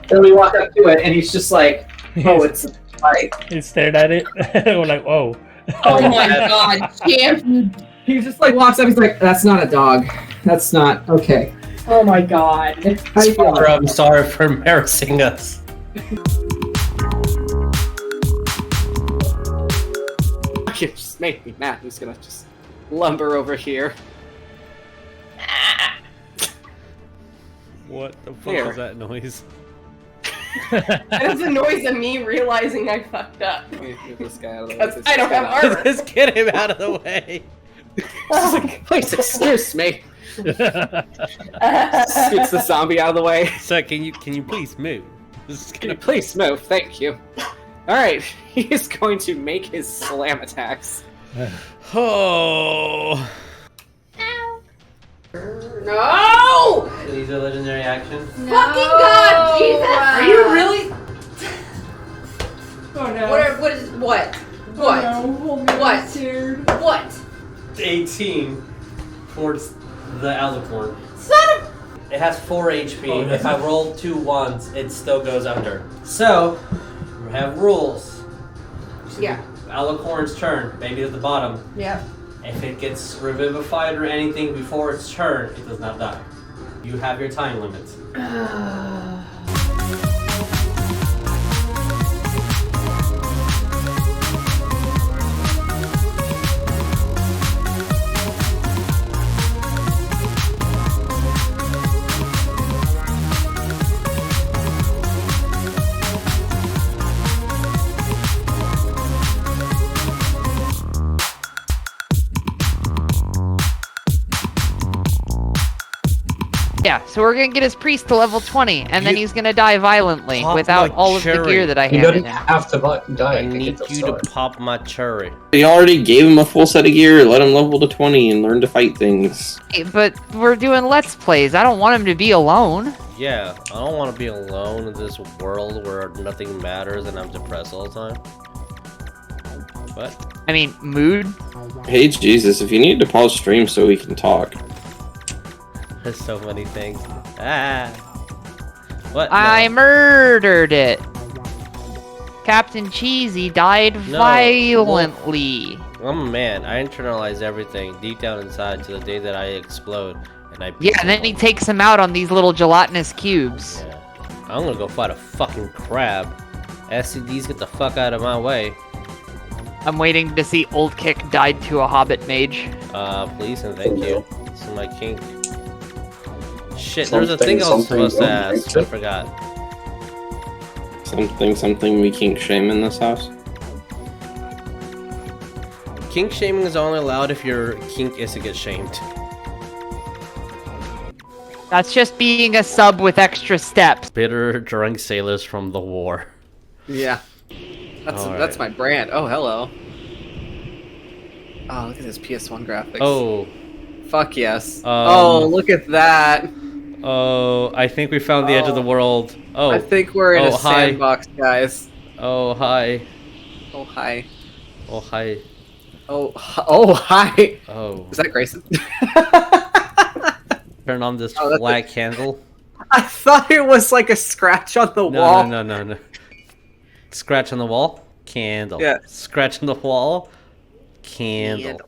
Then we walk up to it and he's just like, "Oh, it's a bike." He stared at it. We're like, whoa. Oh my god, Champ! He just like walks up. He's like, "That's not a dog. That's not okay." Oh my god. How do you feel? Father, I'm sorry for embarrassing us. You just made me mad. Who's gonna just lumber over here? What the fuck Here. is that noise? That's the noise of me realizing I fucked up. Let me move this guy out of the way. Because I don't have armor. Just get him out of the way. Please excuse me. Scoots the zombie out of the way. Sir, can you please move? This is Can you gonna... please move? Thank you. Alright, he is going to make his slam attacks. Oh. No! These are legendary actions. Fucking God, Jesus! Are you really? Oh no. What is what? What? What? What? 18 towards the alicorn. Son of... It has 4 HP. Oh, If I roll 2 ones, it still goes under. So, we have rules. Yeah. Alicorn's turn, maybe at the bottom. Yeah. If it gets revivified or anything before its turn, it does not die. You have your time limits. Yeah, so we're gonna get his priest to level 20, and then he's gonna die violently Pop without my all of the cherry. gear that I He handed doesn't him. have to die. I need you to pop my cherry. You already gave him a full set of gear, let him level to 20 and learn to fight things. Hey, but we're doing Let's Plays. I don't want him to be alone. Yeah, I don't want to be alone in this world where nothing matters and I'm depressed all the time. What? I mean, mood? Hey Jesus, if you need to pause stream so we can talk. There's so many things. Ah. What? I No. murdered it. Captain Cheesy died No. violently. I'm a man. I internalize everything deep down inside to the day that I explode and I. Yeah, and then he takes him out on these little gelatinous cubes. Yeah. I'm gonna go fight a fucking crab. SCDs, get the fuck out of my way. I'm waiting to see Old Kick died to a hobbit mage. Please and thank you. This is my kink. Shit, there was a thing I was supposed to ask. I forgot. Something we kink shame in this house? Kink shaming is only allowed if your kink is to get shamed. That's just being a sub with extra steps. Bitter drunk sailors from the war. Yeah. That's my brand. Oh, hello. Oh, look at this PS1 graphics. Oh. Fuck yes. Oh, look at that. Oh, I think we found the edge of the world. Oh. I think we're in a hi. sandbox, guys. Oh, hi. Oh, hi. Oh, hi. Oh, hi. Oh. Is that Grayson? Turn on this Oh, that's black candle. I thought it was like a scratch on the wall. No. Scratch on the wall. Candle. Yeah. Scratch on the wall. Candle.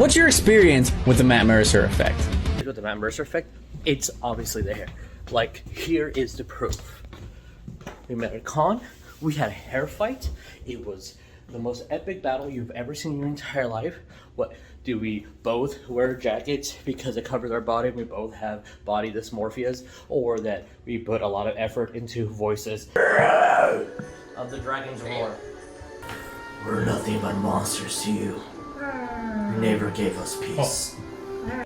What's your experience with the Matt Mercer effect? With the Matt Mercer effect, it's obviously there. Like, here is the proof. We met at a con, we had a hair fight, it was the most epic battle you've ever seen in your entire life. What, do we both wear jackets because it covers our body and we both have body dysmorphias? Or that we put a lot of effort into voices of the dragon's roar? We're nothing but monsters to you. You never gave us peace.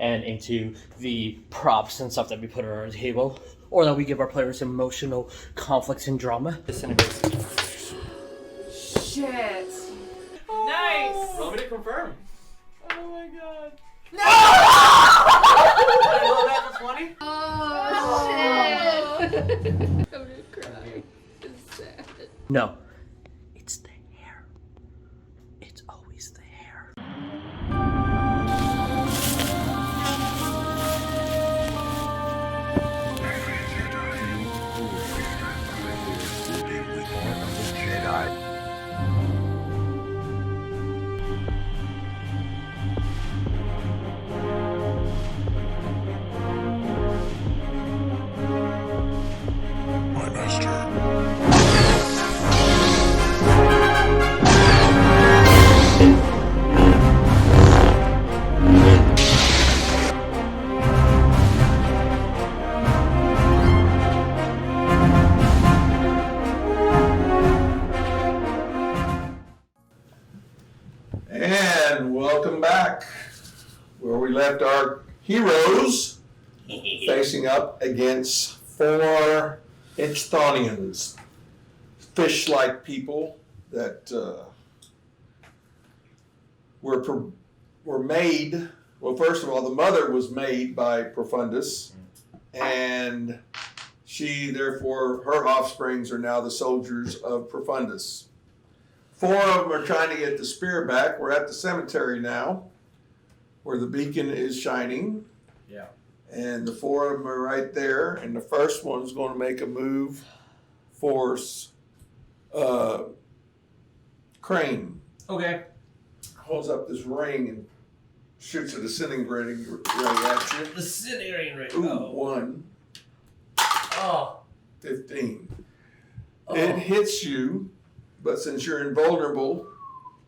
And into the props and stuff that we put on our table, or that we give our players emotional conflicts and drama. Disintegrates. Shit. Nice. Roll me to confirm. Oh my god. No! I roll that for 20. Oh, shit. I'm gonna cry. It's sad. No. It's the hair. It's always the hair. My master. And welcome back, where we left our heroes facing up against 4 Inchthonians, fish-like people that were made. Well, first of all, the mother was made by Profundus, and she, therefore, her offsprings are now the soldiers of Profundus. 4 of them are trying to get the spear back. We're at the cemetery now, where the beacon is shining. Yeah. And the 4 of them are right there. And the first one's going to make a move, force, Crane. Okay. Holds up this ring and shoots a disintegrating ray at you. Disintegrating ray. Ooh, Oh. 1. Oh. 15. Oh. It hits you. But since you're invulnerable,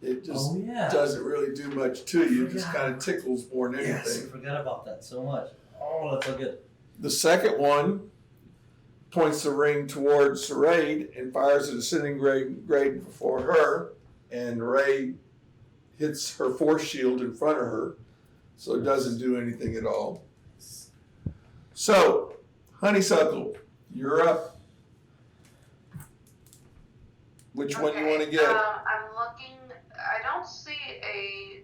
it just yeah. doesn't really do much to you. It just Forgot. kind of tickles more than Yes, I anything. forgot about that so much. Oh, that's so good. The second one points the ring towards Raid and fires a disintegrating ray before her, and Ray hits her force shield in front of her, so it doesn't do anything at all. So, Honeysuckle, you're up. Which one you want to get? I'm looking. I don't see a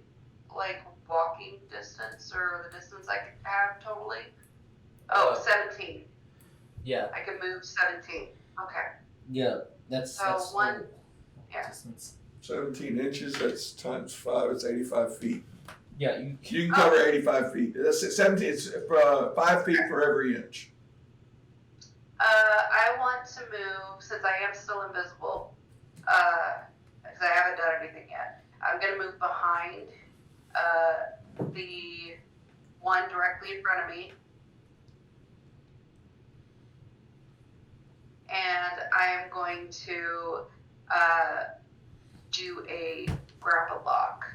walking distance or the distance I could have totally. Oh, 17. Yeah. I can move 17. Okay. Yeah. That's one. Yeah. Distance. 17 inches. That's times 5. It's 85 feet. Yeah. You can cover 85 feet. That's 17. It's 5 feet for every inch. I want to move since I am still invisible. Because I haven't done anything yet. I'm going to move behind the one directly in front of me. And I am going to do a grapple lock.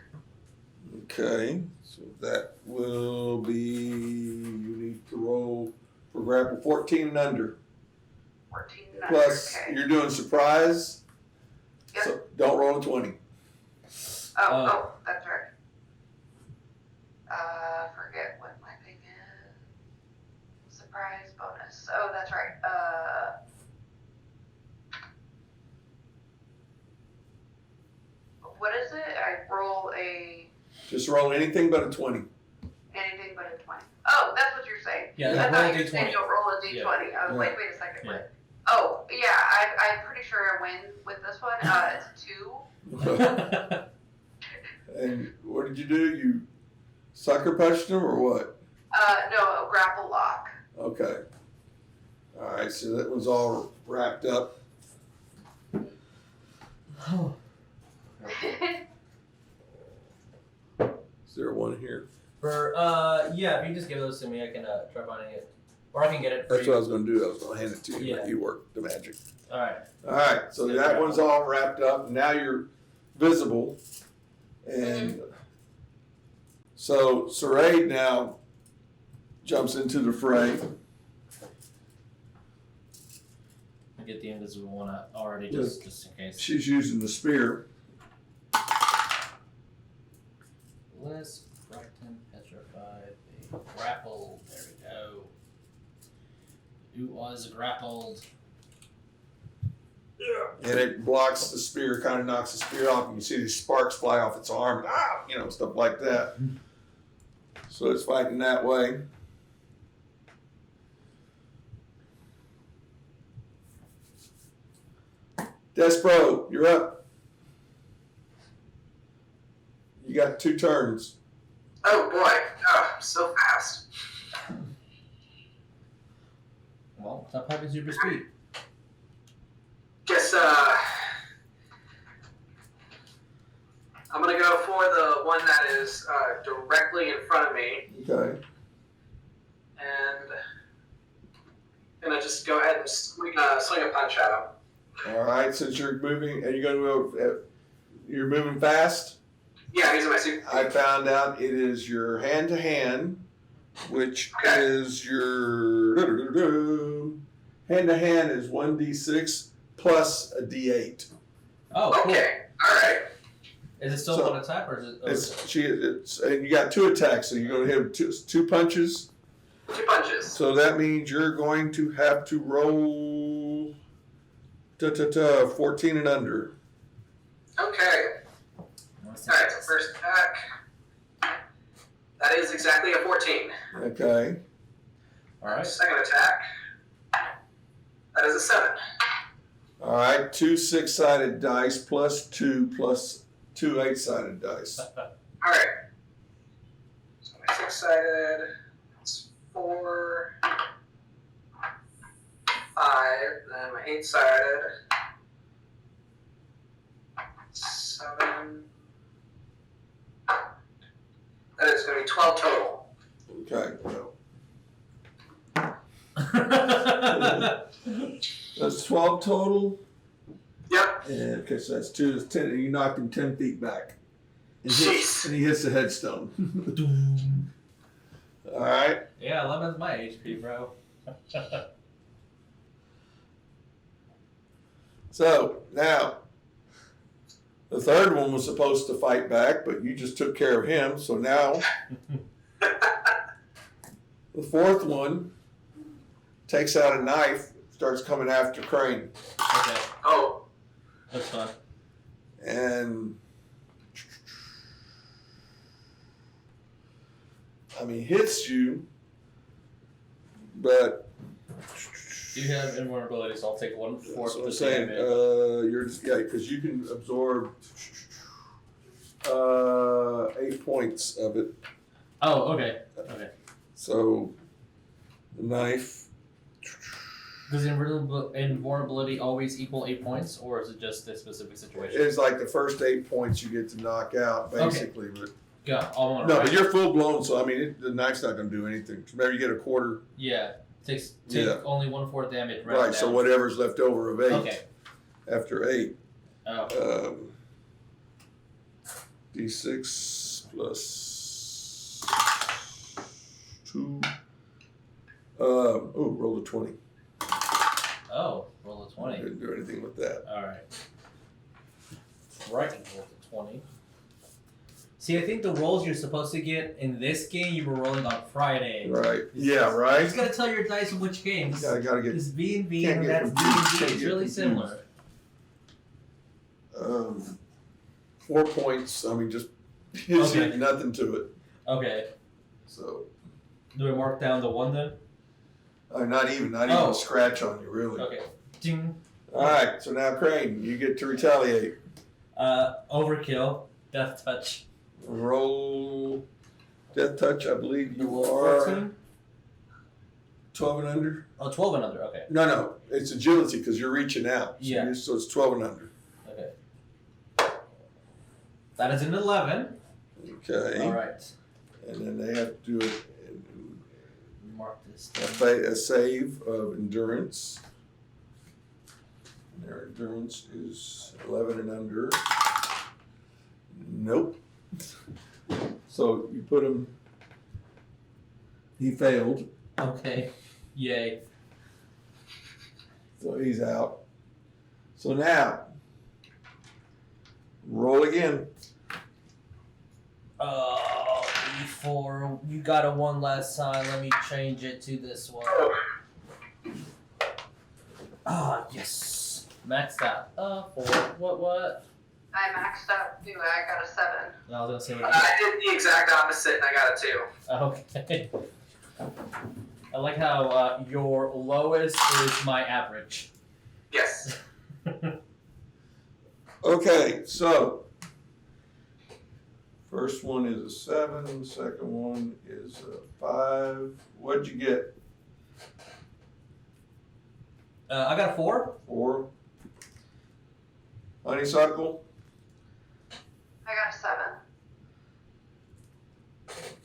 Okay. So that will be, you need to roll for grapple 14 and under. 14 and under, Plus, okay. you're doing surprise. Yep. So don't roll a 20. Oh, that's right. Forget what my thing is. Surprise bonus. Oh, that's right. What is it? I roll a Just roll anything but a 20. anything but a 20. Oh, that's what you're saying. Yeah, I roll a thought you were D20. saying don't roll a d20. Yeah. I was Yeah. wait a second. Yeah. Oh, yeah, I'm pretty sure I win with this one. It's 2. And what did you do? You sucker punched him or what? No, a grapple lock. Okay. All right, so that was all wrapped up. So there one here? For yeah, if you just give those to me, I can try finding it, or I can get it. For That's you. what I was going to do. I was going to hand it to you, Yeah. but you work the magic. All right. All right, so Get that wrapped one's up. all wrapped up. Now you're visible, and so Saray now jumps into the fray. I get the invisible one already, just in case. She's using the spear. Less frightened, petrified, grappled. There we go. Who was grappled? And it blocks the spear, kind of knocks the spear off, and you see these sparks fly off its arm, stuff like that. So it's fighting that way. Despro, you're up. You got 2 turns. Oh boy. Oh, so fast. Well, stop having super speed. Guess I'm gonna go for the one that is directly in front of me, Okay. and gonna just go ahead and swing a punch at him. All right. Since you're moving, and you're moving fast. Yeah, he's in my suit. I found out it is your hand-to-hand, which is your hand-to-hand is 1d6 plus a d8. Oh, cool. Okay. All right. Is it still one attack, or is it? It's and you got 2 attacks, so you're going to hit 2 punches. 2 punches. So that means you're going to have to roll 14 and under. Okay. Alright, so first attack. That is exactly a 14. Okay. Alright. Second attack. That is a 7. All right. 2 6-sided dice plus 2 8-sided dice. Alright. So my 6-sided, it's 4, 5, then my 8-sided, 7. That is going to be 12 total. Okay. That's 12 total. Yep. And okay, so that's 2. That's 10. And you knocked him 10 feet back. And Jeez. he hits the headstone. All right. Yeah, 11's my HP, bro. So now, the third one was supposed to fight back, but you just took care of him. So now, the fourth one takes out a knife, starts coming after Crane. Okay. Oh. That's fun. And I mean, hits you, but You have invulnerability, so I'll take 1/4 that's what of I'm the saying. damage. Because you can absorb 8 points of it. Oh, okay. Okay. So the knife. Does invulnerability always equal 8 points, or is it just this specific situation? It's like the first 8 points you get to knock out, basically. Okay. But Yeah, all on no, but you're full blown, so I mean, the knife's not going to do anything. Maybe you get a quarter. Yeah, take Yeah. only 1/4 damage. Right, so whatever's left over of 8 Okay. after 8. Oh. D6 plus 2. Roll a 20. Oh, roll a 20. Didn't do anything with that. All right. Right, roll a 20. See, I think the rolls you're supposed to get in this game, you were rolling on Friday. Right. Yeah, right. You just gotta tell your dice in which games. Yeah, I gotta get. This B&B can't and get that's confused, B&B. can't It's get really confused. similar. 4 points. I mean, just hits you, nothing to it. Okay. So. Do I mark down the 1 then? Not even a scratch on you, really. Okay. Ding. All right, so now Crane, you get to retaliate. Overkill. Death touch. Roll death touch. I believe you are 14? 12 and under. Oh, 12 and under. Okay. No, it's agility because you're reaching out. So Yeah. So it's 12 and under. Okay. That is an 11. Okay. All right. And then they have to do it. Mark this. A save of endurance. And their endurance is 11 and under. Nope. So you put him. He failed. Okay. Yay. So he's out. So now, roll again. Before you got a 1 last time, let me change it to this one. Yes. Maxed out. 4. What? I maxed out too. I got a 7. I was gonna say. I did the exact opposite, and I got a 2. Okay. I like how your lowest is my average. Yes. Okay, so first one is a 7, second one is a 5. What'd you get? I got a 4. 4. Honeysuckle? I got a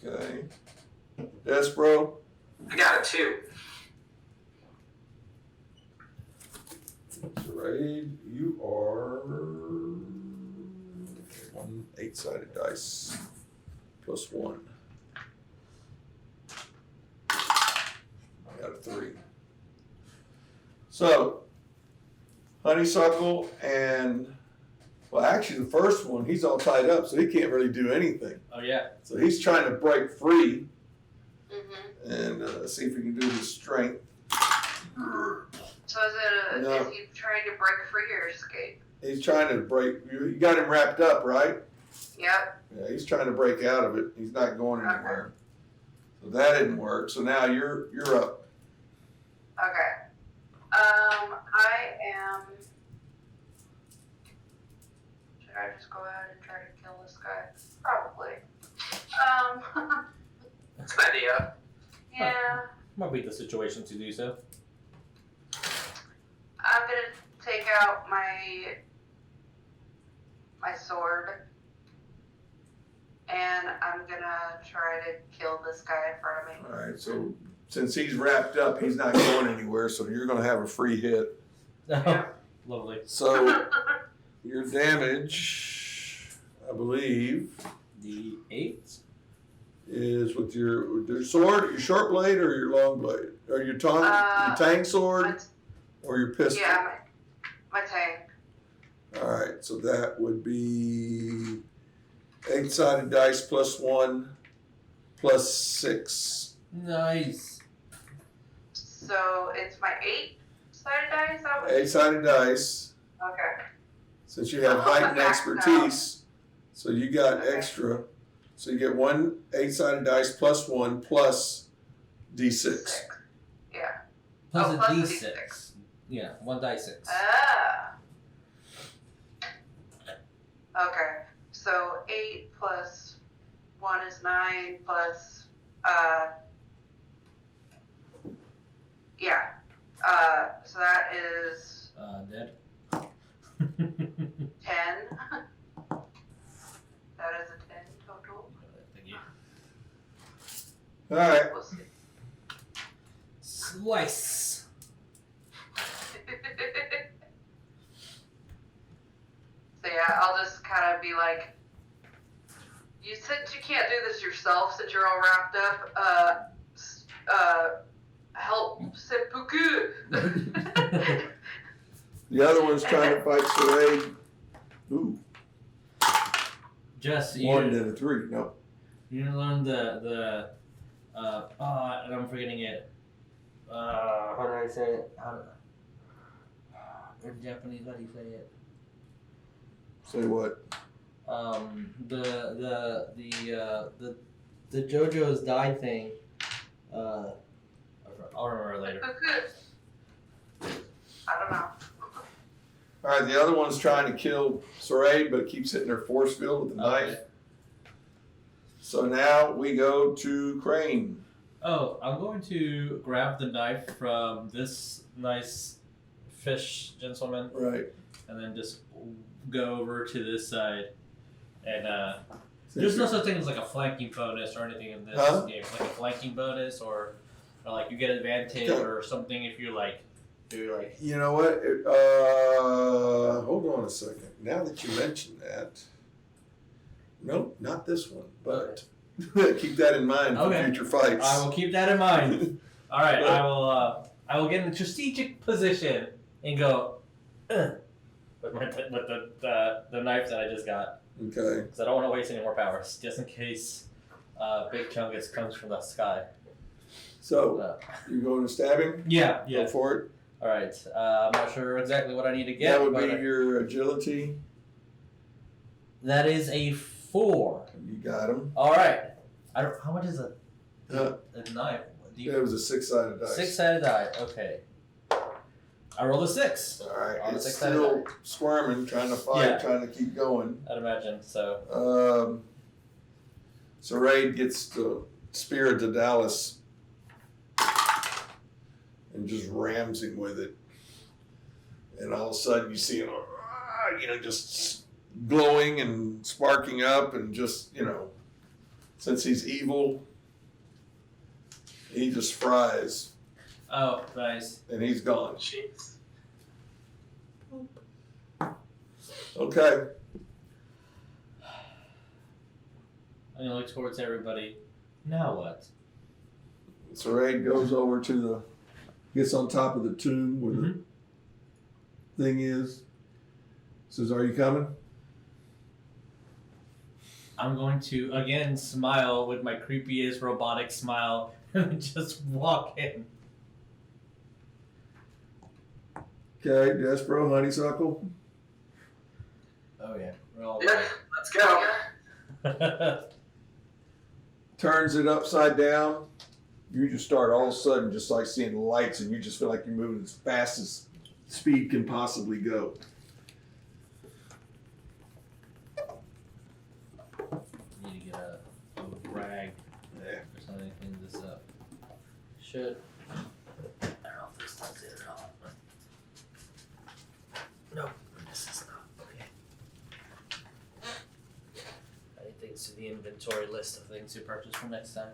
7. Okay. Despro? I got a 2. Raid, you are 1 8-sided dice plus 1. I got a 3. So, Honeysuckle and, well, actually the first one, he's all tied up, so he can't really do anything. Oh, yeah. So he's trying to break free Mm-hmm. and see if he can do his strength. So is he trying to break free or escape? He's trying to break. You got him wrapped up, right? Yep. Yeah, he's trying to break out of it. He's not going anywhere. So that didn't work. So now you're up. Okay. I am. Should I just go ahead and try to kill this guy? Probably. That's an idea. Yeah. Might be the situation to do so. I'm gonna take out my sword, and I'm gonna try to kill this guy in front of me. All right. So since he's wrapped up, he's not going anywhere. So you're going to have a free hit. Yeah. Lovely. So your damage, I believe, the 8 is with your sword, your short blade, or your long blade, or your tang sword, or your pistol. Yeah, my tank. All right, so that would be 8-sided dice plus 1 plus 6. Nice. So it's my 8-sided dice. 8-sided dice. Okay. Since you have heightened expertise, so you got extra. So you get 1 8-sided dice plus 1 plus D6. Yeah. Plus a plus D6. Yeah, 1 die 6. Ah. Okay. So 8 plus 1 is 9 plus yeah. So that is Dead. 10. That is a 10 total. Thank you. All right. We'll see. Slice. So yeah, I'll just kind of be like, you said you can't do this yourself since you're all wrapped up. Help seppuku. The other one's trying to fight Sarade. Ooh. Jess, 1 and a 3. No. You learn the and I'm forgetting it. How do I say it? In Japanese, how do you say it? Say what? The JoJo's die thing. I'll remember later. I don't know. All right, the other one's trying to kill Sarade, but keeps hitting her force field with the knife. So now we go to Crane. Oh, I'm going to grab the knife from this nice fish gentleman. Right. And then just go over to this side and There's no such thing as like a flanking bonus or anything in this game. Like a flanking bonus or like you get advantage or something if you're like. You know what? Hold on a second. Now that you mention that, nope, not this one. But keep that in mind for future fights. I will keep that in mind. All right, I will get in a strategic position and go with the knife that I just got. Okay. Because I don't want to waste any more powers, just in case Big Chungus comes from the sky. So you going to stab him? Yeah. Go for it. All right. I'm not sure exactly what I need to get. That would be your agility. That is a 4. You got him. All right. How much is a knife? It was a 6-sided die. 6-sided die. Okay. I rolled a 6. All right. On It's a still squirming, trying to fight, trying to keep going. I'd imagine so. So Raid gets the spear of Daedalus and just rams him with it. And all of a sudden you see him, just glowing and sparking up and just, since he's evil, he just fries. Oh, nice. And he's gone. Jeez. Okay. I'm gonna look towards everybody. Now what? So Raid goes over to gets on top of the tomb where the thing is. Says, "Are you coming?" I'm going to again smile with my creepiest robotic smile and just walk in. Okay, Despero, Honeysuckle. Oh yeah, we're all let's go. Turns it upside down. You just start all of a sudden just like seeing lights, and you just feel like you're moving as fast as speed can possibly go. Need to get a rag or something to clean this up. Should. I don't know if this does it or not. No, this is not. Okay. Adding things to the inventory list of things to purchase for next time.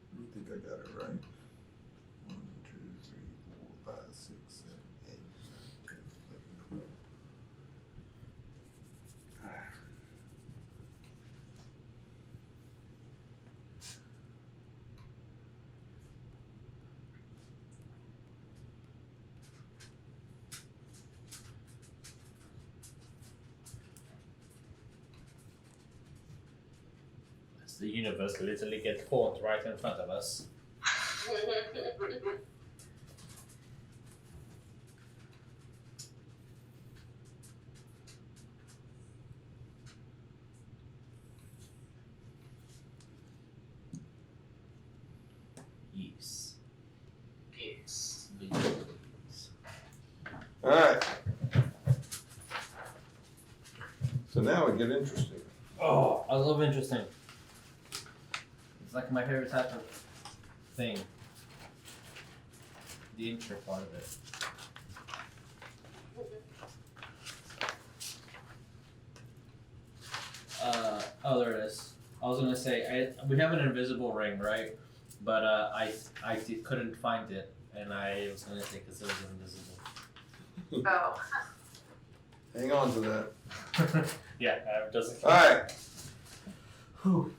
I think I got it right. 1, 2, 3, 4, 5, 6, 7, 8, 9, 10, 11, 12. The universe literally gets formed right in front of us. Yes. Yes. All right. So now we get interesting. Oh, I love interesting. It's like my favorite type of thing. The intro part of it. There it is. I was gonna say we have an invisible ring, right? But I couldn't find it, and I was gonna say because it was invisible. Oh. Hang on to that. Yeah, it doesn't. All right. Whew.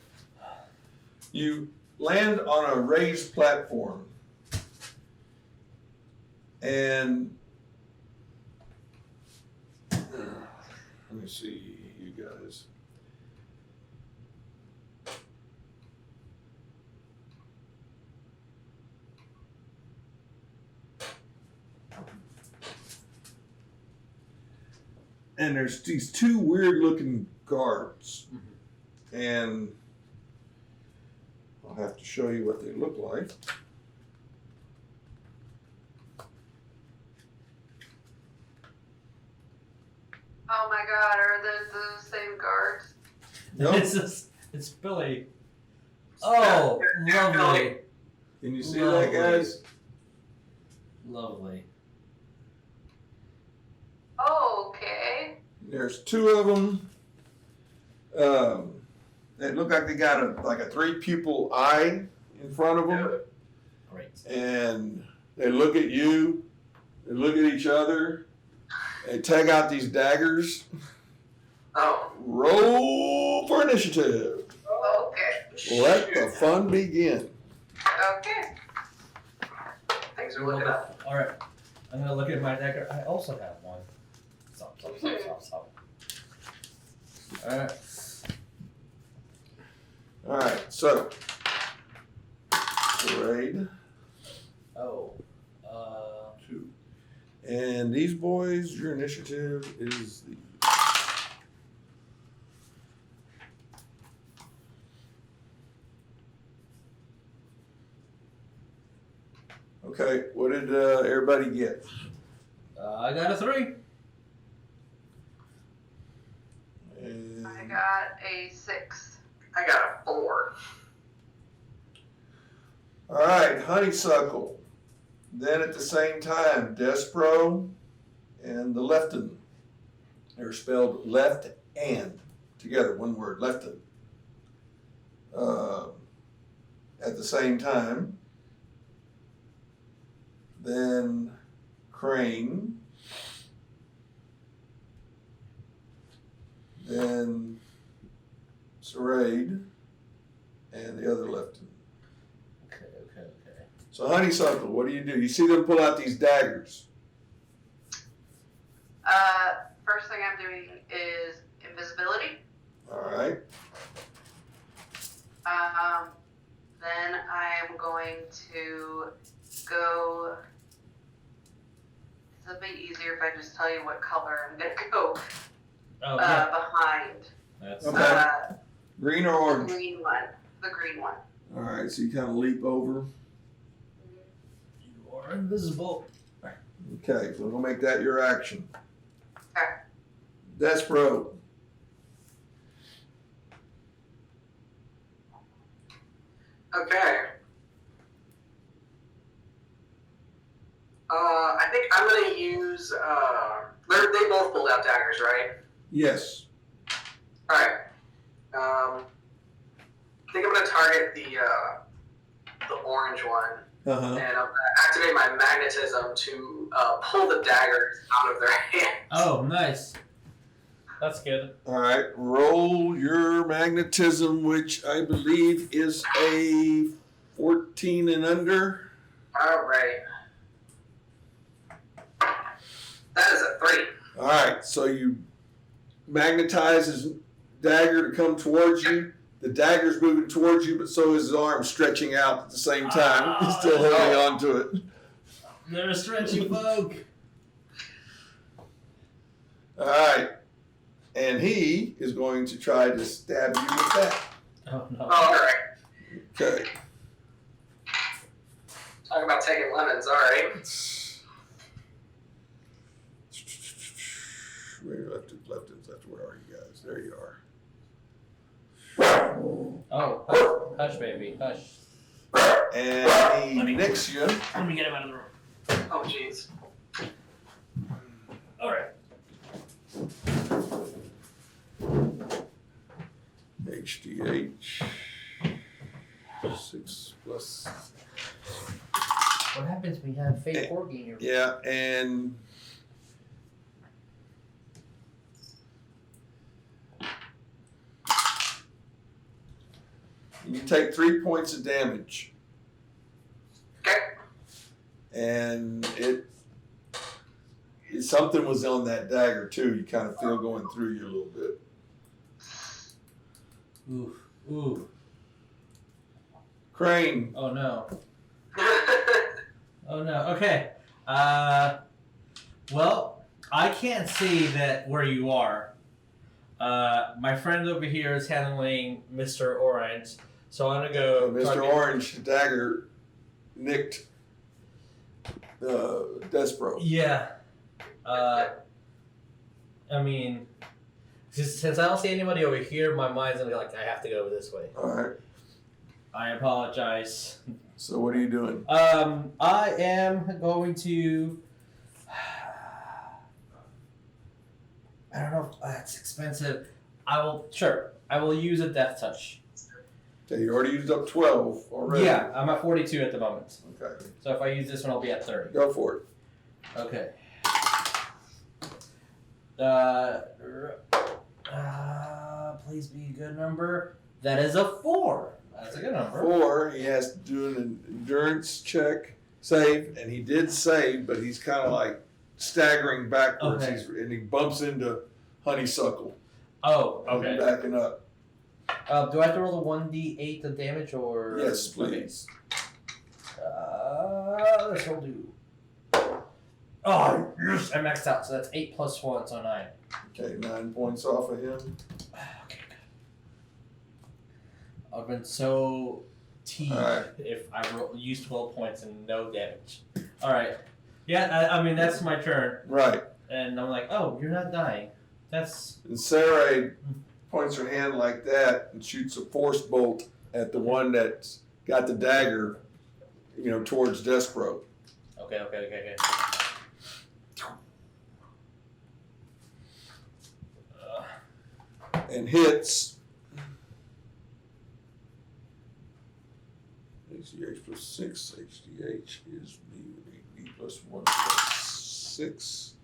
You land on a raised platform, and let me see, you guys. And there's these two weird-looking guards, and I'll have to show you what they look like. Oh my god, are they the same guards? Nope. It's Billy. Oh, lovely. Can you see that, guys? Lovely. Okay. There's two of them. They look like they got a 3-pupil eye in front of them. Great. And they look at you. They look at each other. They tag out these daggers. Oh. Roll for initiative. Okay. Let the fun begin. Okay. Things are looking up. All right. I'm gonna look at my dagger. I also have one. Stop. All right. All right, so parade. Oh. 2. And these boys, your initiative is the. Okay, what did everybody get? I got a 3. And I got a 6. I got a 4. all right, Honeysuckle. Then at the same time, Dyspro and the Lefton. They're spelled left and together, one word, Lefton. At the same time, then Crane, then Sarade, and the other Lefton. Okay. So Honeysuckle, what do? You see them pull out these daggers. First thing I'm doing is invisibility. All right. Then I'm going to go. It'll be easier if I just tell you what color I'm gonna go behind. That's Okay. Green or orange? The green one. The green one. All right, so you kind of leap over. You are invisible. Okay, so we'll make that your action. Okay. Despero. Okay. I think I'm gonna use. They both pulled out daggers, right? Yes. All right. I think I'm gonna target the orange one, Uh-huh. and I'm gonna activate my magnetism to pull the daggers out of their hands. Oh, nice. That's good. All right, roll your magnetism, which I believe is a 14 and under. All right. That is a 3. All right, so you magnetize his dagger to come towards you. The dagger's moving towards you, but so is his arm stretching out at the same time. He's still holding on to it. They're a stretchy folk. All right, and he is going to try to stab you with that. Oh, no. All right. Okay. Talk about taking lemons. All right. Where are you guys? There you are. Oh, hush, baby, hush. And he nicks you. Let me get him out of the room. Oh, jeez. All right. HDH 6 plus. What happens when you have fake corgi in your room? Yeah, and you take 3 points of damage. Okay. And something was on that dagger too. You kind of feel going through you a little bit. Ooh. Crane. Oh no. Oh no. Okay. Well, I can't see that where you are. My friend over here is handling Mr. Orange, so I'm gonna go. Mr. Orange dagger nicked Despero. Yeah. I mean, since I don't see anybody over here, my mind's gonna be like, I have to go this way. Alright. I apologize. So what are you doing? I am going to. I don't know if that's expensive. I will use a death touch. Okay, you already used up 12 already. Yeah, I'm at 42 at the moment. Okay. So if I use this one, I'll be at 30. Go for it. Okay. Please be a good number. That is a 4. That's a good number. 4, he has to do an endurance check, save, and he did save, but he's kind of like staggering backwards, Okay. and he bumps into Honeysuckle. Oh, He's okay. backing up. Do I have to roll the 1d8 of damage or? Yes, please. This will do. Oh, yes! I maxed out, so that's 8 plus 1, so 9. Okay, 9 points off of him. Okay, good. I've been so teased if I use 12 points and no damage. Alright. Yeah, I mean, that's my turn. Right. And I'm like, oh, you're not dying. That's... And Sarai points her hand like that and shoots a force bolt at the one that's got the dagger, towards Despro. Okay. And hits. HDH plus 6. HDH is B plus 1 plus 6.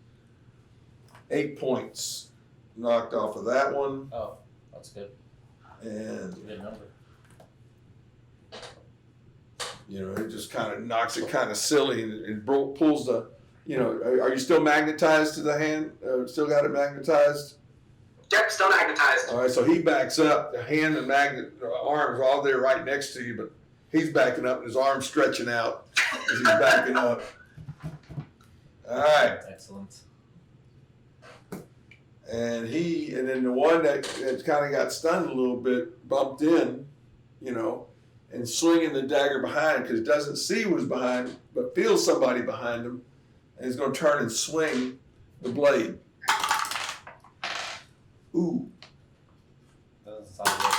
8 points knocked off of that one. Oh, that's good. And That's a good number. it just kind of knocks it kind of silly and pulls the, are you still magnetized to the hand? Still got it magnetized? Yep, still magnetized. All right, so he backs up. The hand and arms are all there right next to you, but he's backing up and his arm's stretching out as he's backing up. All right. Excellent. And then the one that kind of got stunned a little bit bumped in, and swinging the dagger behind because doesn't see who's behind, but feels somebody behind him, and he's going to turn and swing the blade. Ooh. Doesn't sound good.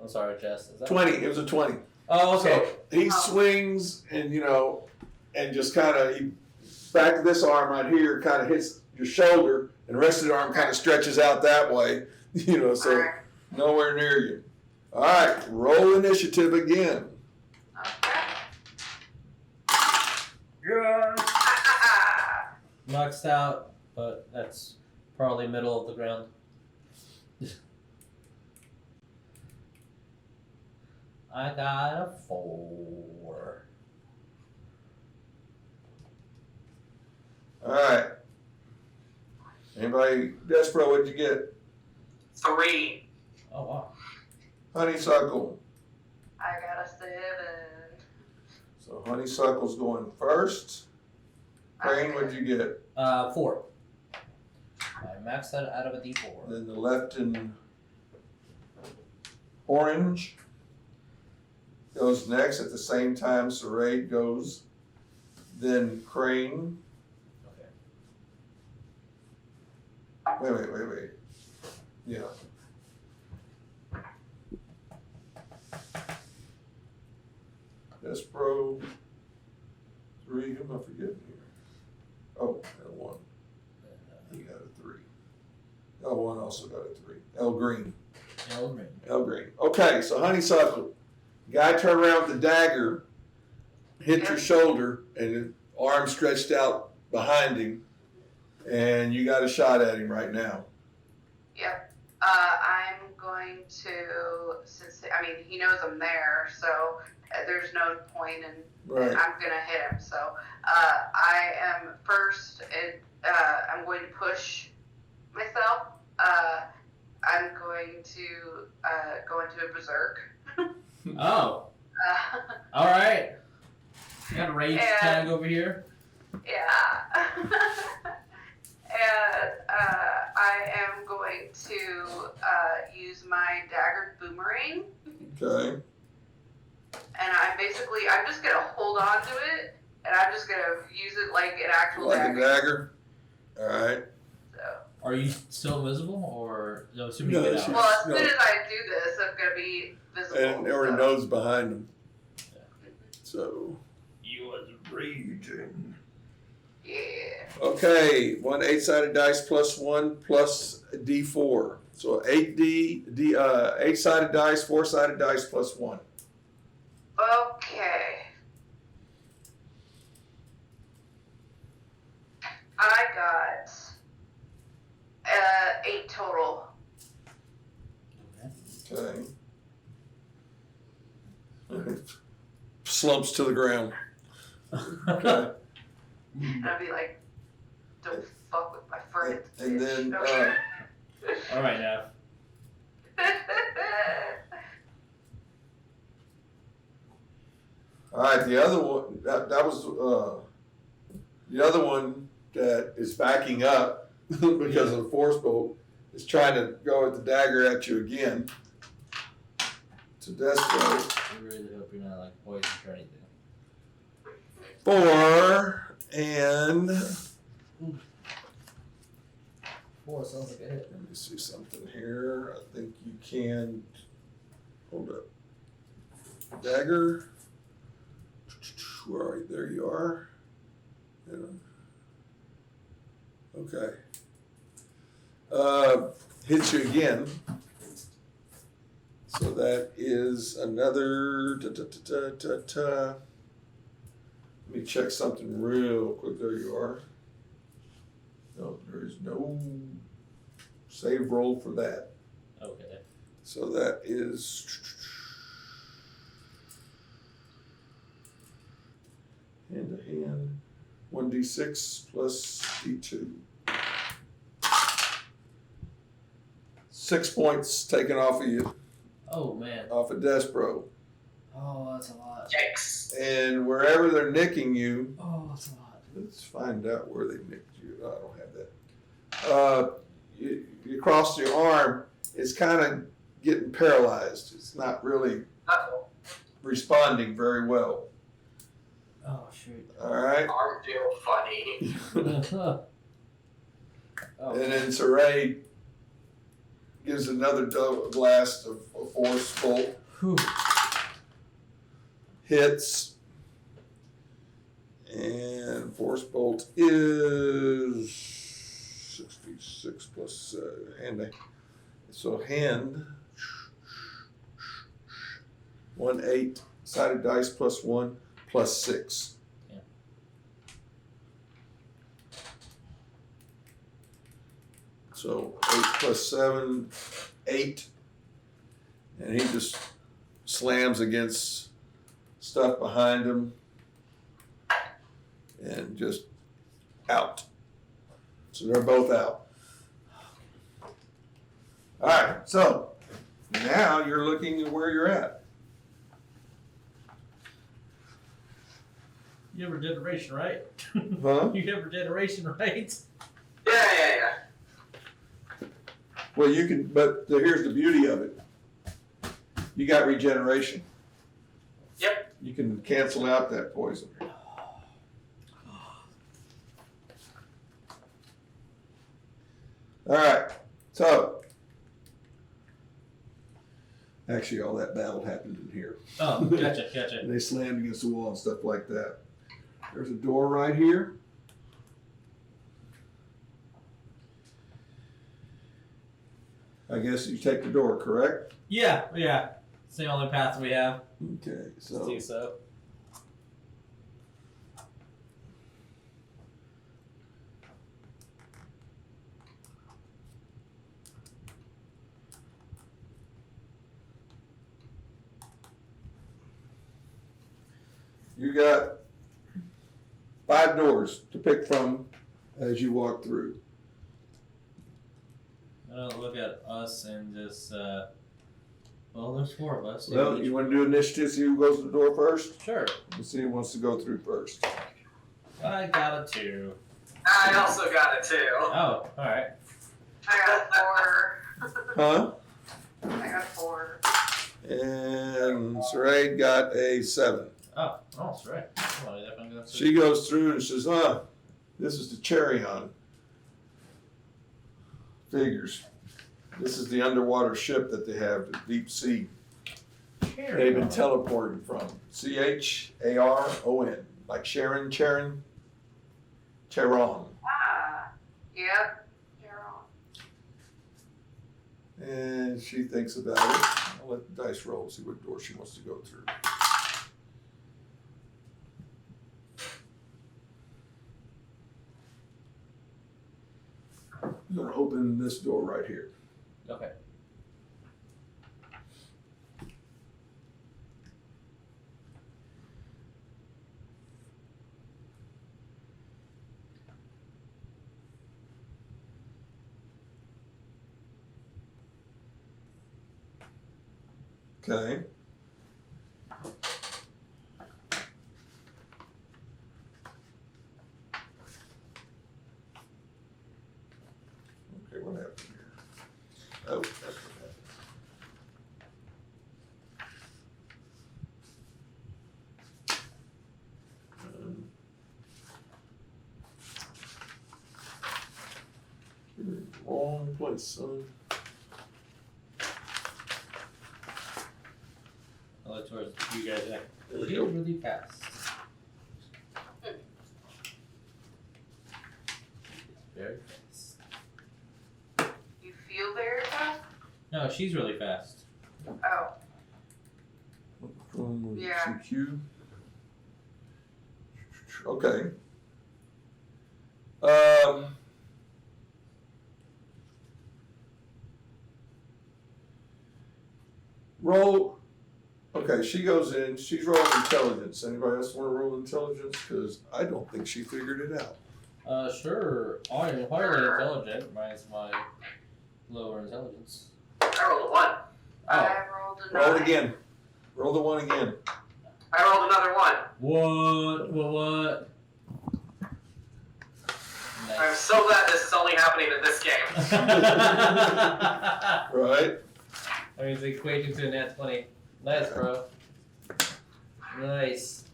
I'm sorry, Jess. Is that 20. It was a 20. Oh, okay. So he swings and, and just kind of, back of this arm right here kind of hits your shoulder, and the rest of the arm kind of stretches out that way, so nowhere near you. All right, roll initiative again. Yeah. Maxed out, but that's probably middle of the ground. I got a 4. All right. Anybody, Despro, what'd you get? 3. Oh, wow. Honeysuckle. I got a 7. So Honeysuckle's going first. Crane, what'd you get? 4. I maxed that out of a D4. Then the left and orange goes next at the same time. Sarai goes. Then Crane. Okay. Wait. Yeah. Despro. 3. Who am I forgetting here? Oh, L1. He got a 3. L1 also got a 3. L Green. L Green. Okay, so Honeysuckle. Guy turned around with the dagger, hit your shoulder, and his arm stretched out behind him, and you got a shot at him right now. Yep. I'm going to, he knows I'm there, so there's no point in, Right. I'm going to hit him. So I am first, I'm going to push myself. I'm going to go into a berserk. Oh. All right. You got a rage tag over here. Yeah. And I am going to use my daggered boomerang. Okay. And I'm just going to hold on to it, and I'm just going to use it like an actual Like dagger. a dagger? All right. So. Are you still invisible, or no? Assuming No, you get out. Well, as soon as I do this, I'm gonna be visible. And it already so. knows behind him. So. You was raging. Yeah. Okay, 1 8-sided dice plus 1 plus D4. So 8-sided dice, 4-sided dice plus 1. Okay. I got 8 total. Okay. Slumps to the ground. Okay. And I'd be like, don't fuck with my friends. And then, All right, now. all right, the other one, that was the other one that is backing up because of the force bolt is trying to go with the dagger at you again. To Destro. I really hope you're not like poisoned or anything. 4 and 4 sounds like a hit. let me see something here. I think you can hold up. Dagger. Where are you? There you are. Yeah. Okay. Hits you again. So that is another. Let me check something real quick. There you are. No, there is no save roll for that. Okay. So that is hand to hand. 1d6 plus d2. 6 points taken off of you. Oh man. Off of Despro. Oh, that's a lot. Yikes. And wherever they're nicking you, Oh, that's a lot. let's find out where they nicked you. Oh, I don't have that. You crossed your arm. It's kind of getting paralyzed. It's not really responding very well. Oh shoot. All right. Arm feel funny. Oh. And then Saray gives another blast of a force bolt. Whew. Hits. And force bolt is 66 plus hand. So hand 1 8-sided dice plus 1 plus 6. Yeah. So 8 plus 7, 8. And he just slams against stuff behind him and just out. So they're both out. All right, so now you're looking at where you're at. You have regeneration, right? Huh? You have regeneration, right? Yeah. Well, you can, but here's the beauty of it. You got regeneration. Yep. You can cancel out that poison. All right, so actually all that battle happened in here. Oh, gotcha. And they slammed against the wall and stuff like that. There's a door right here. I guess you take the door, correct? Yeah. It's the only path we have. Okay, so. To do so. You got 5 doors to pick from as you walk through. I don't look at us and just, well, there's 4 of us. Well, you want to do initiative, see who goes to the door first? Sure. Let's see who wants to go through first. I got a 2. I also got it too. Oh, alright. I got 4. Huh? I got 4. And Saray got a 7. Oh, that's right. Well, I definitely got 2. She goes through and says, this is the cherry on. Figures. This is the underwater ship that they have, the deep sea. They've been teleporting from. Charon. Like Charon. Ah, yep. Charon. And she thinks about it. I'll let the dice roll, see what door she wants to go through. I'm going to open this door right here. Okay. Okay. Okay, what happened here? Oh, that's what happened. You're in the wrong place, son. I'll look towards you guys. There we Really, go. really fast. Very fast. You feel very fast? No, she's really fast. Oh. From Yeah. CQ. Okay. Roll. Okay, she goes in. She's rolling intelligence. Anybody else want to roll intelligence? Because I don't think she figured it out. Sure. I am highly intelligent, minus my lower intelligence. I rolled a 1. I rolled a 9. Roll again. Roll the 1 again. I rolled another 1. What? I'm so glad this is only happening in this game. Right. I mean, it's equating to a nat 20. Nice, bro. Nice.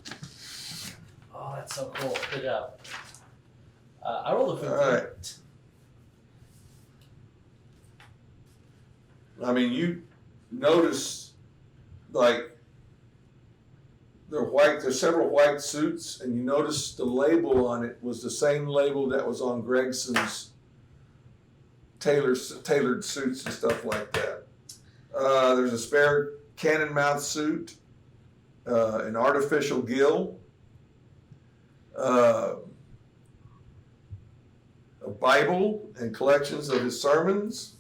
Oh, that's so cool. Good job. I rolled a 15. All right. I mean, you notice, like, there's several white suits, and you notice the label on it was the same label that was on Gregson's tailored suits and stuff like that. There's a spare cannon mouth suit, an artificial gill, a Bible and collections of his sermons.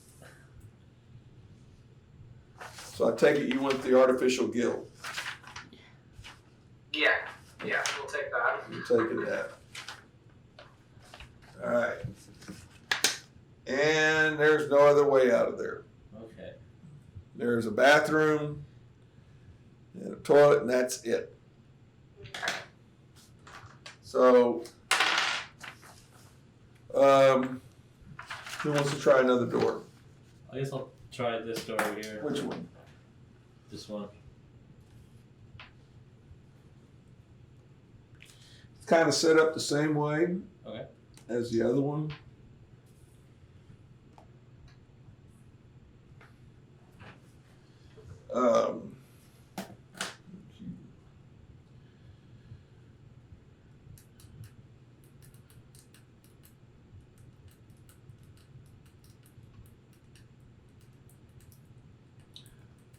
So I take it you want the artificial gill. Yeah, we'll take that. You're taking that. All right. And there's no other way out of there. Okay. There's a bathroom and a toilet, and that's it. So, who wants to try another door? I guess I'll try this door over here. Which one? This one. It's kind of set up the same way Okay. as the other one.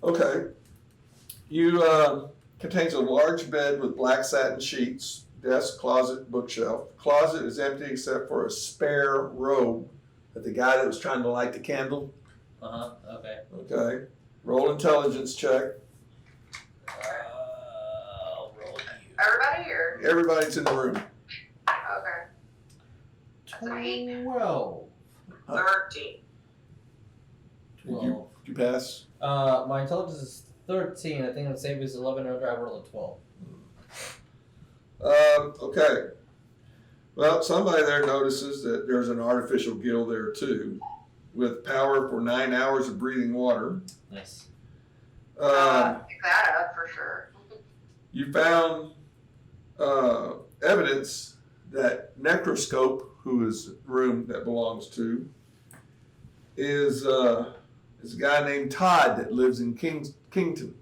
Okay. Contains a large bed with black satin sheets, desk, closet, bookshelf. The closet is empty except for a spare robe that the guy that was trying to light the candle. Okay. Okay. Roll intelligence check. I'll roll you. Everybody here? Everybody's in the room. Okay. 12. 13. 12. Did you pass? My intelligence is 13. I think I'm save is 11 or I rolled a 12. Okay. Well, somebody there notices that there's an artificial gill there too, with power for 9 hours of breathing water. Nice. Pick that up for sure. You found evidence that Necroscope, who is the room that belongs to, is a guy named Todd that lives in Kingstown.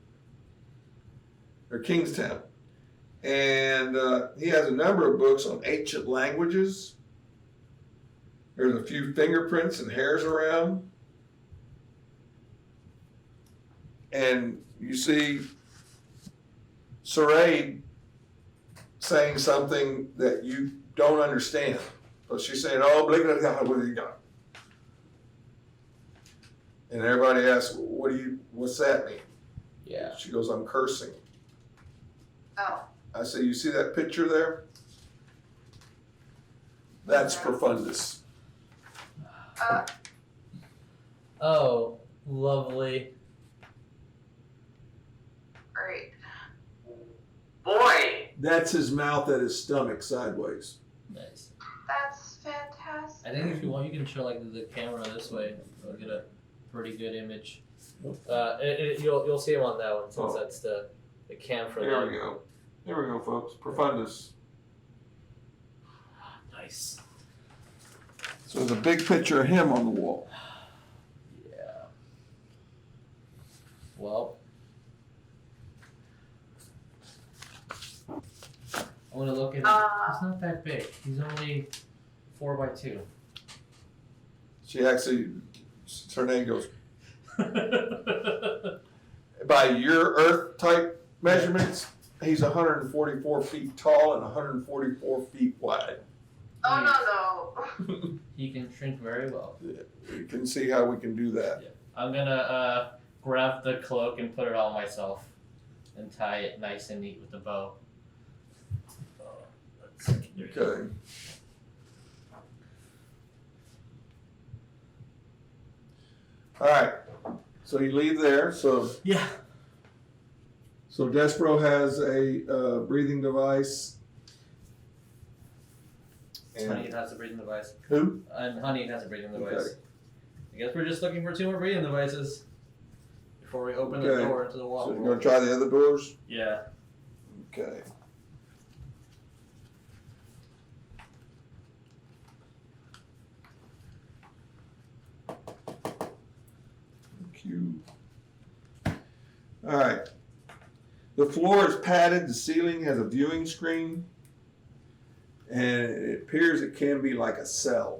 And he has a number of books on ancient languages. There's a few fingerprints and hairs around. And you see Saray saying something that you don't understand. So she's saying, oh, blah, blah, blah, what do you got? And everybody asks, what's that mean? Yeah. She goes, I'm cursing. Oh. I say, you see that picture there? That's Profundus. Oh, lovely. Great. Boy! That's his mouth at his stomach sideways. Nice. That's fantastic. I think if you want, you can show like the camera this way. You'll get a pretty good image. You'll see him on that one since that's the cam for There that. we go. There we go, folks. Profundus. Nice. So there's a big picture of him on the wall. Yeah. Well, I'm gonna look at it. He's not that big. He's only 4x2. She actually, her name goes, by your Earth type measurements, he's 144 feet tall and 144 feet wide. Oh, no. He can shrink very well. You can see how we can do that. Yeah. I'm gonna grab the cloak and put it on myself and tie it nice and neat with the bow. Okay. All right. So you leave there. So yeah. So Despero has a breathing device. Honey has a breathing device. Who? And Honey has a breathing device. Okay. I guess we're just looking for 2 more breathing devices before we open the door into the wall. So you're going to try the other doors? Yeah. Okay. Q. All right. The floor is padded. The ceiling has a viewing screen. And it appears it can be like a cell.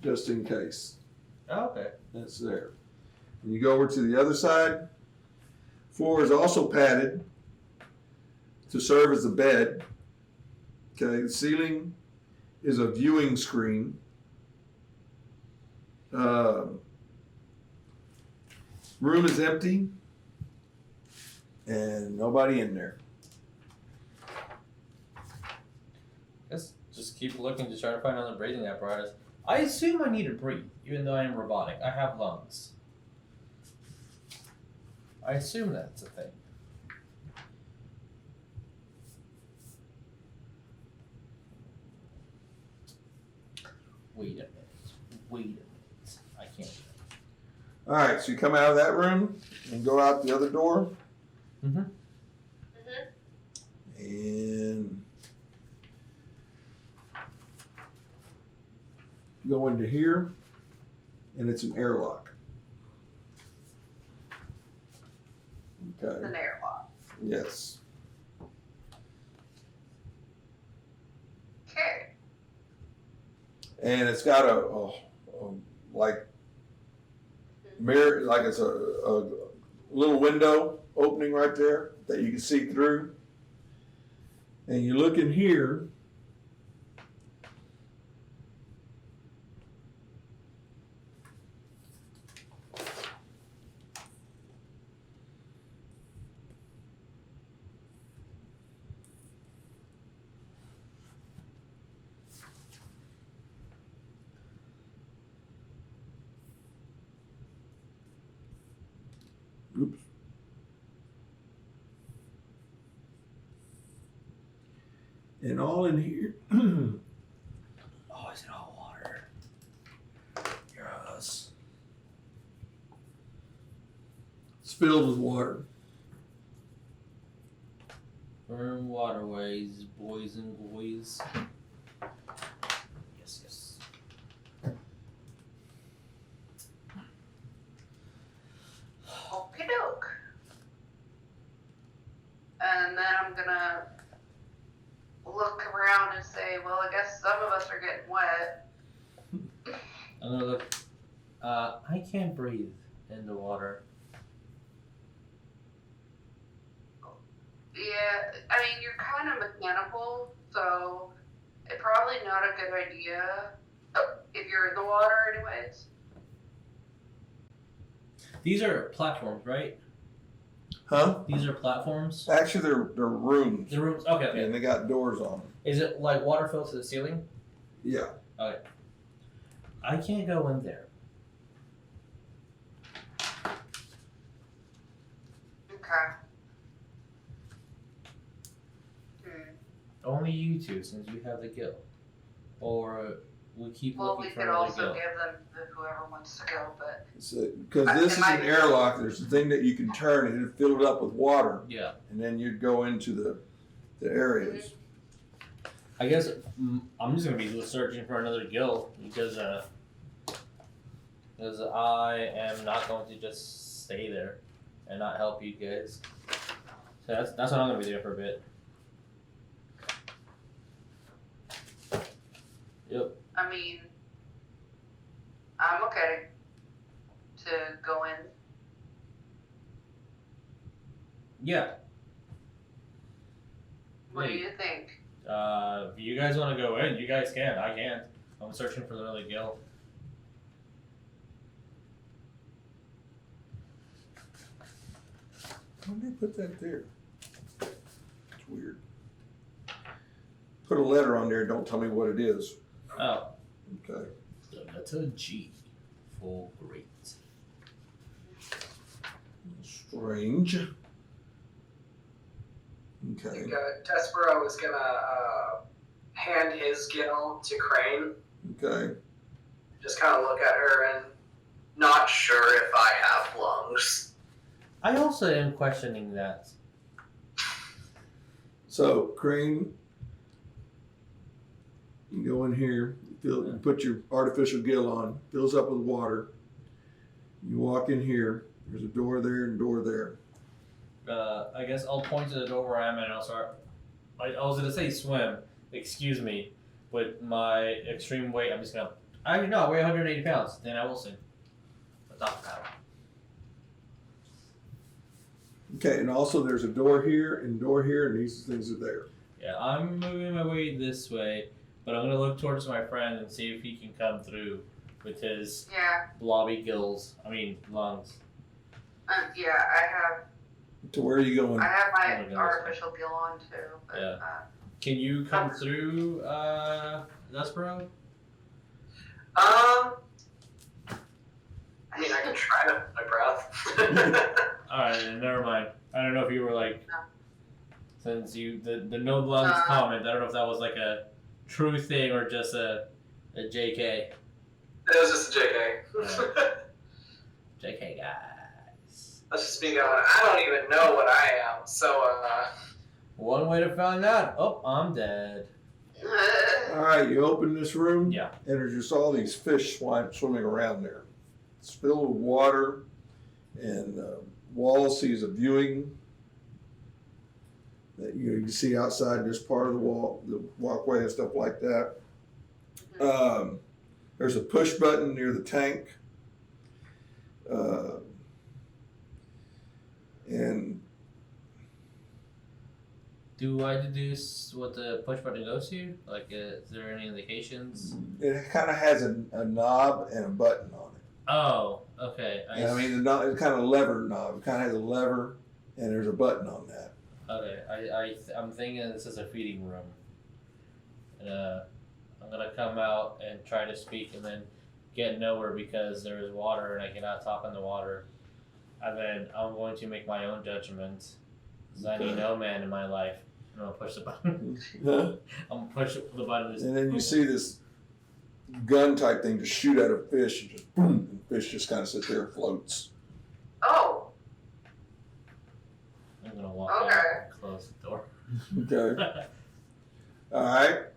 Just in case. Oh, okay. That's there. And you go over to the other side. Floor is also padded to serve as a bed. Okay, the ceiling is a viewing screen. Room is empty and nobody in there. Let's just keep looking to try to find another breathing apparatus. I assume I need to breathe, even though I am robotic. I have lungs. I assume that's a thing. Wait a minute. I can't. All right, so you come out of that room and go out the other door. Mm-hmm. And go into here, and it's an airlock. Okay. It's an airlock. Yes. Okay. And it's got a like mirror, like it's a little window opening right there that you can see through. And you look in here. Oops. And all in here. Oh, is it all water? Gross. It's filled with water. Firm waterways, boys and boys. Yes. I'm gonna look around and say, well, I guess some of us are getting wet. I'm gonna look. I can't breathe in the water. Yeah, I mean, you're kind of mechanical, so it's probably not a good idea if you're in the water anyways. These are platforms, right? Huh? These are platforms? Actually, they're rooms. The rooms? Okay, okay. And they got doors on them. Is it like water filled to the ceiling? Yeah. Okay. I can't go in there. Okay. Only you two, since you have the guild. Or we keep Well, we looking for could another also guild. give them to whoever wants to go, but Because this is an airlock, there's a thing that you can turn and it'll fill it up with water. Yeah. And then you'd go into the areas. I guess I'm just gonna be searching for another guild because I am not going to just stay there and not help you guys. So that's what I'm gonna be doing for a bit. Yep. I mean, I'm okay to go in. Yeah. What do you think? If you guys want to go in, you guys can. I can't. I'm searching for another guild. Why did they put that there? It's weird. Put a letter on there, don't tell me what it is. Oh. Okay. The letter G for great. Strange. Okay. I think Despero was gonna hand his gill to Crane. Okay. Just kind of look at her and not sure if I have lungs. I also am questioning that. So, Crane, you go in here, you put your artificial gill on, fills up with water. You walk in here, there's a door there and a door there. I guess I'll point to the door where I am and I'll start. I was gonna say swim. Excuse me. With my extreme weight, I'm just gonna. I weigh 180 pounds. Then I will swim. Without power. Okay, and also there's a door here and a door here, and these things are there. Yeah, I'm moving my way this way, but I'm gonna look towards my friend and see if he can come through with his blobby gills. I mean lungs. Yeah, I have. To where are you going? I have my artificial gill on too. But, Yeah. Can you come through, Despero? I mean, I can try to my breath. Alright, then never mind. I don't know if you were like, since you the no lungs comment. I don't know if that was like a true thing or just a JK. It was just a JK. JK guys. Let's just be going. I don't even know what I am. So One way to find out. Oh, I'm dead. All right, you open this room. Yeah. And there's just all these fish swimming around there. It's filled with water, and wall sees a viewing that you can see outside this part of the wall, the walkway and stuff like that. There's a push button near the tank. And do I deduce what the push button goes to? Like, is there any indications? it kind of has a knob and a button on it. Oh, okay. And I mean, the knob, it's kind of a lever knob. It kind of has a lever, and there's a button on that. Okay, I'm thinking this is a feeding room. And, I'm gonna come out and try to speak, and then get nowhere because there is water and I cannot talk in the water. And then I'm going to make my own judgment, because I need no man in my life. I'm gonna push the button. Huh? I'm gonna push the button. And then you see this gun type thing just shoot at a fish, and just boom, and the fish just kind of sits there and floats. Oh. I'm gonna walk out and close the door. Okay. All right.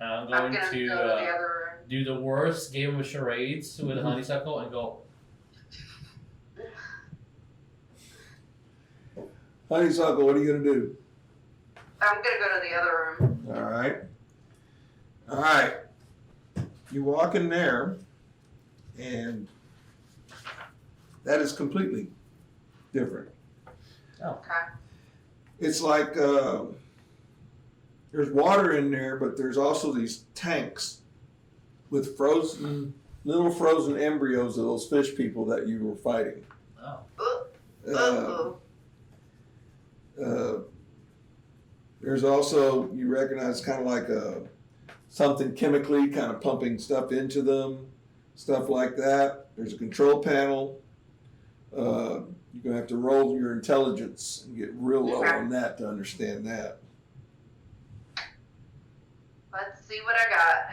And I'm going gonna to go to the other room. do the worst game of charades with Honeysuckle and go. Honeysuckle, what are you gonna do? I'm gonna go to the other room. All right. All right. You walk in there, and that is completely different. Oh. Okay. It's like there's water in there, but there's also these tanks with little frozen embryos of those fish people that you were fighting. Oh. There's also, you recognize, kind of like something chemically kind of pumping stuff into them, stuff like that. There's a control panel. You're going to have to roll your intelligence and get real low on that to understand that. Let's see what I got.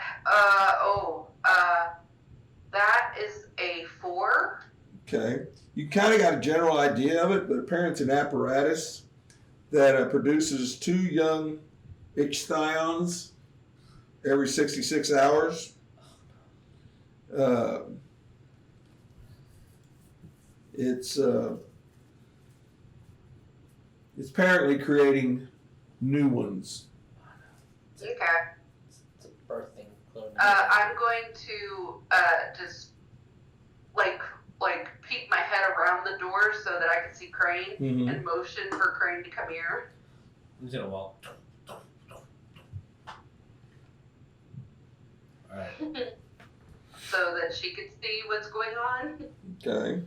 That is a 4. Okay. You kind of got a general idea of it, but apparently it's an apparatus that produces 2 young ichthyons every 66 hours. It's apparently creating new ones. Okay. It's a birthing clone. I'm going to just like peek my head around the door so that I can see Crane and motion for Crane to come here. Who's gonna walk? Alright. So that she could see what's going on. Okay.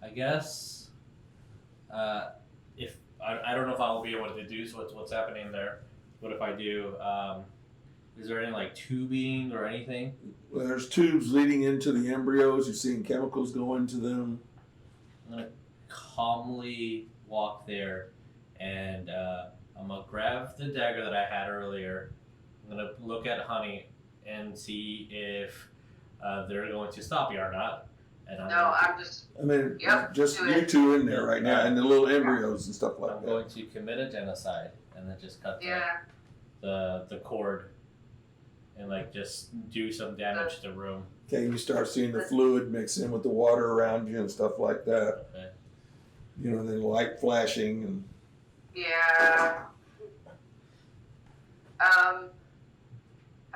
I guess if I don't know if I'll be able to deduce what's happening there. What if I do? Is there any like tubing or anything? Well, there's tubes leading into the embryos. You're seeing chemicals go into them. I'm gonna calmly walk there, and I'm gonna grab the dagger that I had earlier. I'm gonna look at Honey and see if they're going to stop me or not. And Just you two in there right now, and the little embryos and stuff like I'm that. going to commit a genocide and then just cut the cord and like just do some damage to the room. Okay, you start seeing the fluid mix in with the water around you and stuff like that. Okay. You know, then light flashing and. Yeah. I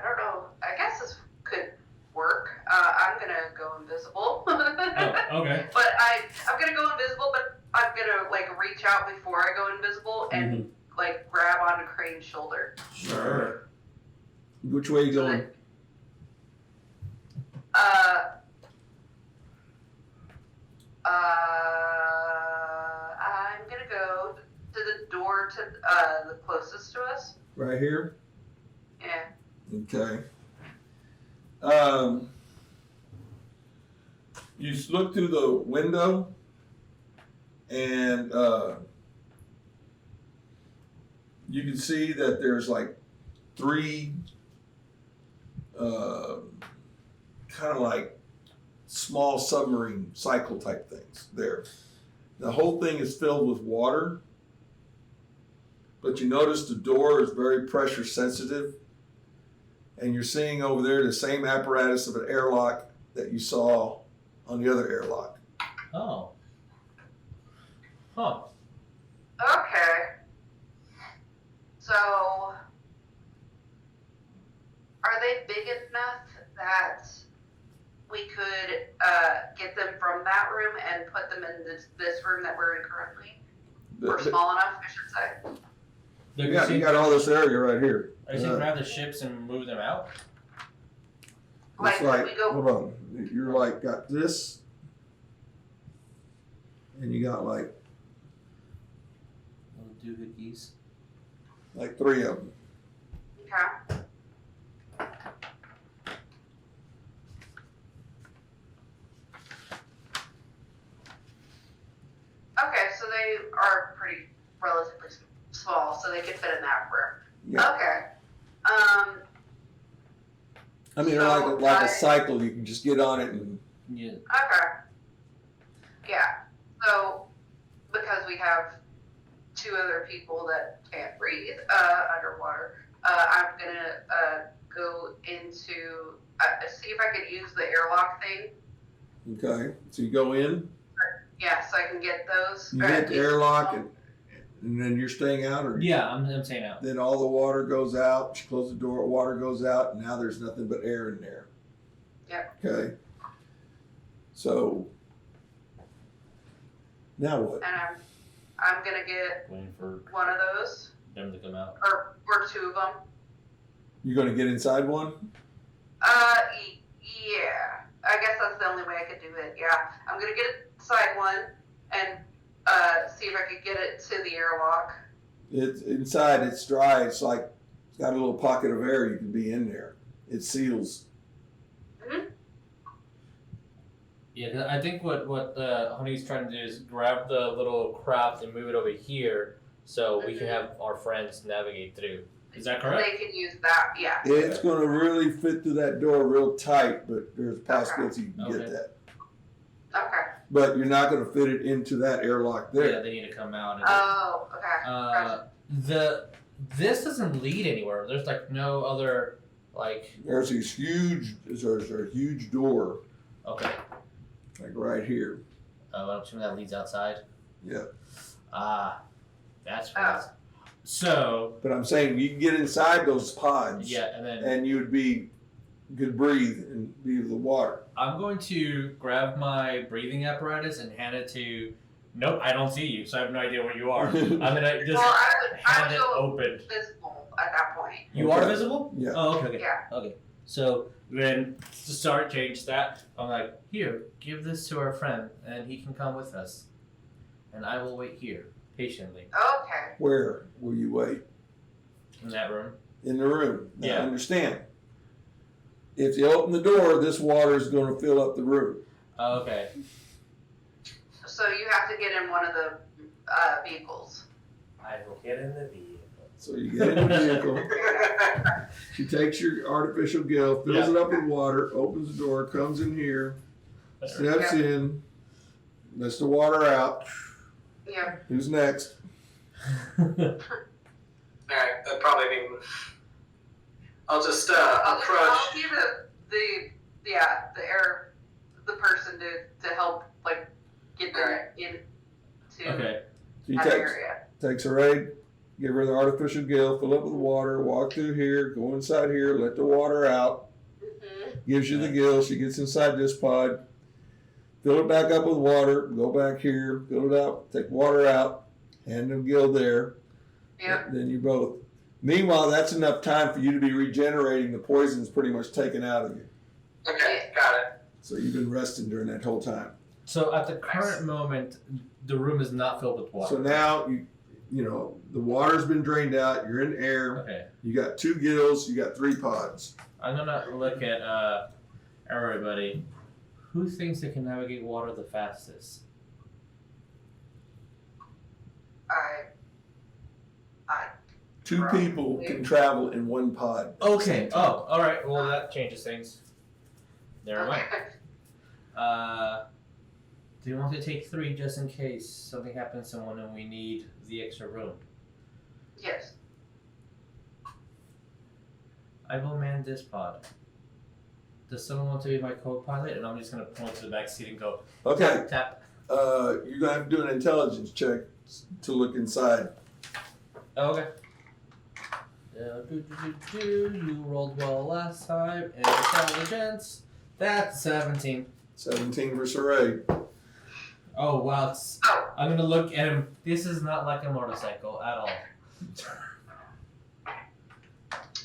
don't know. I guess this could work. I'm gonna go invisible. Okay. But I'm gonna go invisible, but I'm gonna like reach out before I go invisible and like grab onto Crane's shoulder. Sure. Which way are you going? I'm gonna go to the door to the closest to us. Right here? Yeah. Okay. You just look through the window and you can see that there's like 3 kind of like small submarine cycle type things there. The whole thing is filled with water, but you notice the door is very pressure sensitive, and you're seeing over there the same apparatus of an airlock that you saw on the other airlock. Oh. Huh. Okay. So, are they big enough that we could get them from that room and put them in this room that we're in currently? Or small enough, I should say. Yeah, you got all this area right here. Are you saying grab the ships and move them out? It's like, hold on, you're like got this, and you got like Little doohickeys. like 3 of them. Okay. Okay, so they are pretty relatively small, so they could fit in that room. Yeah. Okay. I mean, they're like a cycle. You can just get on it and. Yeah. Okay. Yeah. So, because we have 2 other people that can't breathe underwater, I'm gonna go into see if I could use the airlock thing. Okay, so you go in. Yeah, so I can get those. You or get at the least airlock some. and then you're staying out, or Yeah, I'm staying out. then all the water goes out. You close the door, water goes out, and now there's nothing but air in there. Yep. Okay. So now what? And I'm gonna get Waiting for one of those, them to come out. or two of them. You're gonna get inside one? Yeah. I guess that's the only way I could do it. Yeah, I'm gonna get inside one and see if I could get it to the airlock. It's inside. It's dry. It's like it's got a little pocket of air. You can be in there. It seals. Yeah, 'cause I think what Honey's trying to do is grab the little craft and move it over here so we can have our friends navigate through. Is that correct? They can use that. Yeah. It's going to really fit through that door real tight, but there's a possibility you can get that. Okay. But you're not going to fit it into that airlock there. Yeah, they need to come out. And Oh, okay. This doesn't lead anywhere. There's like no other like. There's a huge door. Okay. Like right here. I'm assuming that leads outside. Yeah. That's right. So. But I'm saying you can get inside those pods. Yeah, and then. And you could breathe and be with the water. I'm going to grab my breathing apparatus and hand it to. Nope, I don't see you, so I have no idea where you are. I'm gonna just hand it open. Visible at that point. You are visible? Yeah. Oh, okay. Yeah. Okay. So then to start change that, I'm like, here, give this to our friend, and he can come with us, and I will wait here patiently. Okay. Where will you wait? In that room. In the room. Now, Yeah. understand. If you open the door, this water is going to fill up the room. Okay. So you have to get in one of the vehicles. I will get in the vehicle. So you get in the vehicle. She takes your artificial gill, fills it up with water, opens the door, comes in here, steps in, lets the water out. Yeah. Who's next? Alright, that'd probably be. I'll just approach. I'll be the person to help like get them into She that area. takes her aid, give her the artificial gill, fill up with water, walk through here, go inside here, let the water out. Gives you the gill. She gets inside this pod, fill it back up with water, go back here, fill it out, take water out, hand the gill there. Yep. Then you both. Meanwhile, that's enough time for you to be regenerating. The poison's pretty much taken out of you. Okay, got it. So you've been resting during that whole time. So at the current moment, the room is not filled with water. So now you know the water's been drained out. You're in air. Okay. You got 2 gills. You got 3 pods. I'm gonna look at everybody. Who thinks they can navigate water the fastest? I 2 people can travel in 1 pod. Okay. Oh, all right. Well, that changes things. Never mind. Do you want to take 3 just in case something happens to someone and we need the extra room? Yes. I will man this pod. Does someone want to be my co-pilot? And I'm just gonna point to the back seat and go. Okay. Tap. You're gonna have to do an intelligence check to look inside. Okay. You rolled well last time. Intelligence. That's 17. 17 versus Ray. Oh wow! I'm gonna look at him. This is not like a motorcycle at all.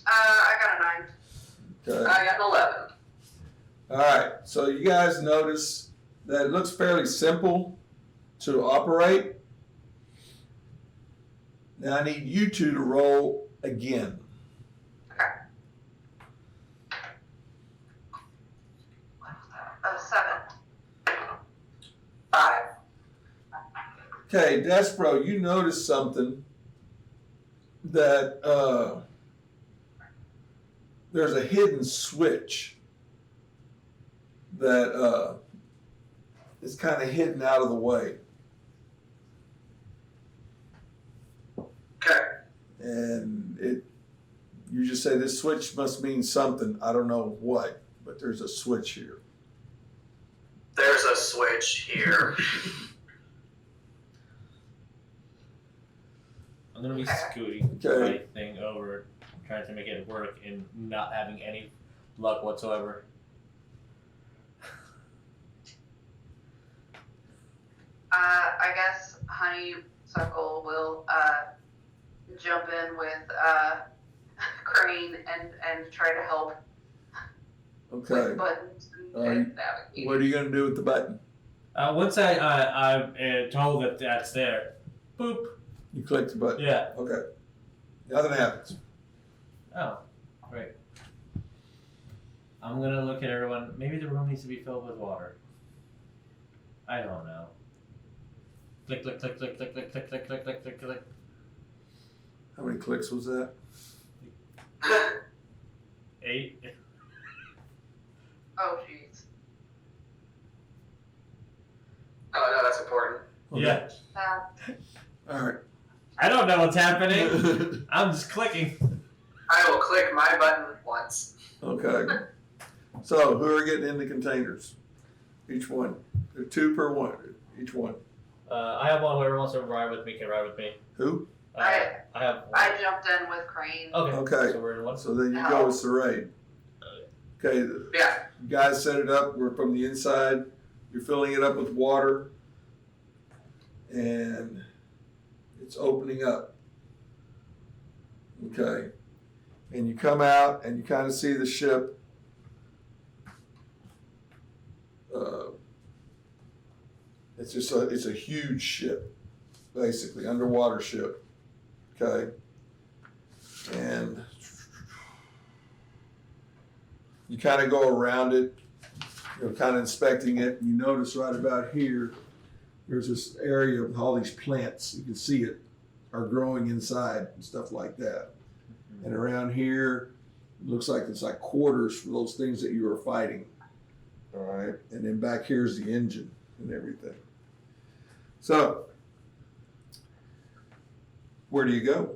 I got a 9. Okay. I got an 11. All right. So you guys notice that it looks fairly simple to operate. Now I need you 2 to roll again. Okay. 7. 5. Okay, Despro, you notice something that there's a hidden switch that is kind of hidden out of the way. Okay. And you just say this switch must mean something. I don't know what, but there's a switch here. There's a switch here. I'm gonna be scooting my thing over, trying to make it work, and not having any luck whatsoever. I guess Honeysuckle will jump in with Crane and try to help Okay. with buttons and navigate. What are you gonna do with the button? Once I'm told that that's there, boop. You click the button. Yeah. Okay. Nothing happens. Oh, great. I'm gonna look at everyone. Maybe the room needs to be filled with water. I don't know. Click, click, click, click, click, click, click, click, click, click, click, click. How many clicks was that? 8. Oh, jeez. Oh no, that's important. Okay. Yeah. All right. I don't know what's happening. I'm just clicking. I will click my button once. Okay. So who are getting in the containers? Each one. There are 2 per one. Each one. I have one. Whoever wants to ride with me can ride with me. Who? I have one. I jumped in with Crane. Okay. So we're in one. So then you go with Saray. Okay. Yeah. You guys set it up. We're from the inside. You're filling it up with water. And it's opening up. Okay. And you come out and you kind of see the ship. It's a huge ship, basically, underwater ship. Okay. And you kind of go around it, kind of inspecting it. You notice right about here, there's this area with all these plants. You can see it are growing inside and stuff like that. And around here, it looks like it's like quarters for those things that you were fighting. All right. And then back here's the engine and everything. So, where do you go?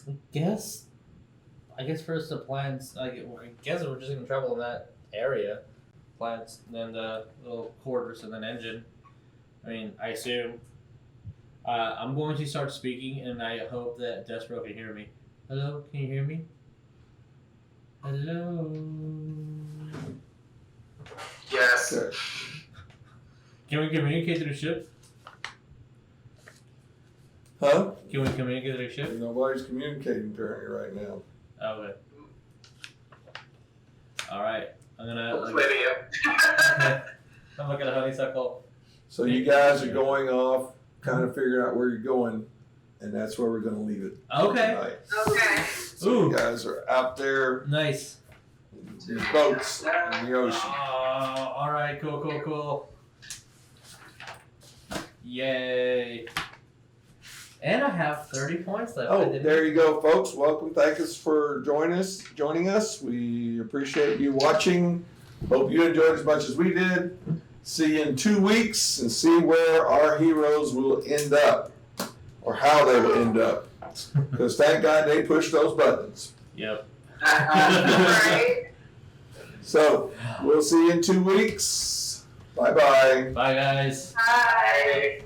I guess first the plans. I guess we're just gonna travel in that area. Plants, then the little quarters, and then engine. I mean, I assume. I'm going to start speaking, and I hope that Despero can hear me. Hello, can you hear me? Hello. Yes. Okay. Can we communicate through ship? Huh? Can we communicate through ship? Nobody's communicating during it right now. Okay. All right. I'm gonna. Video. I'm looking at Honeysuckle. So you guys are going off, kind of figuring out where you're going, and that's where we're going to leave it. Okay. Tonight. Okay. So you guys are out there. Nice. In boats in the ocean. All right. Cool. Yay. And I have 30 points left. Oh, there you go, folks. Welcome. Thank us for joining us. We appreciate you watching. Hope you enjoyed as much as we did. See you in 2 weeks and see where our heroes will end up or how they will end up. Because thank God they pushed those buttons. Yep. Right. So we'll see you in 2 weeks. Bye-bye. Bye, guys. Bye.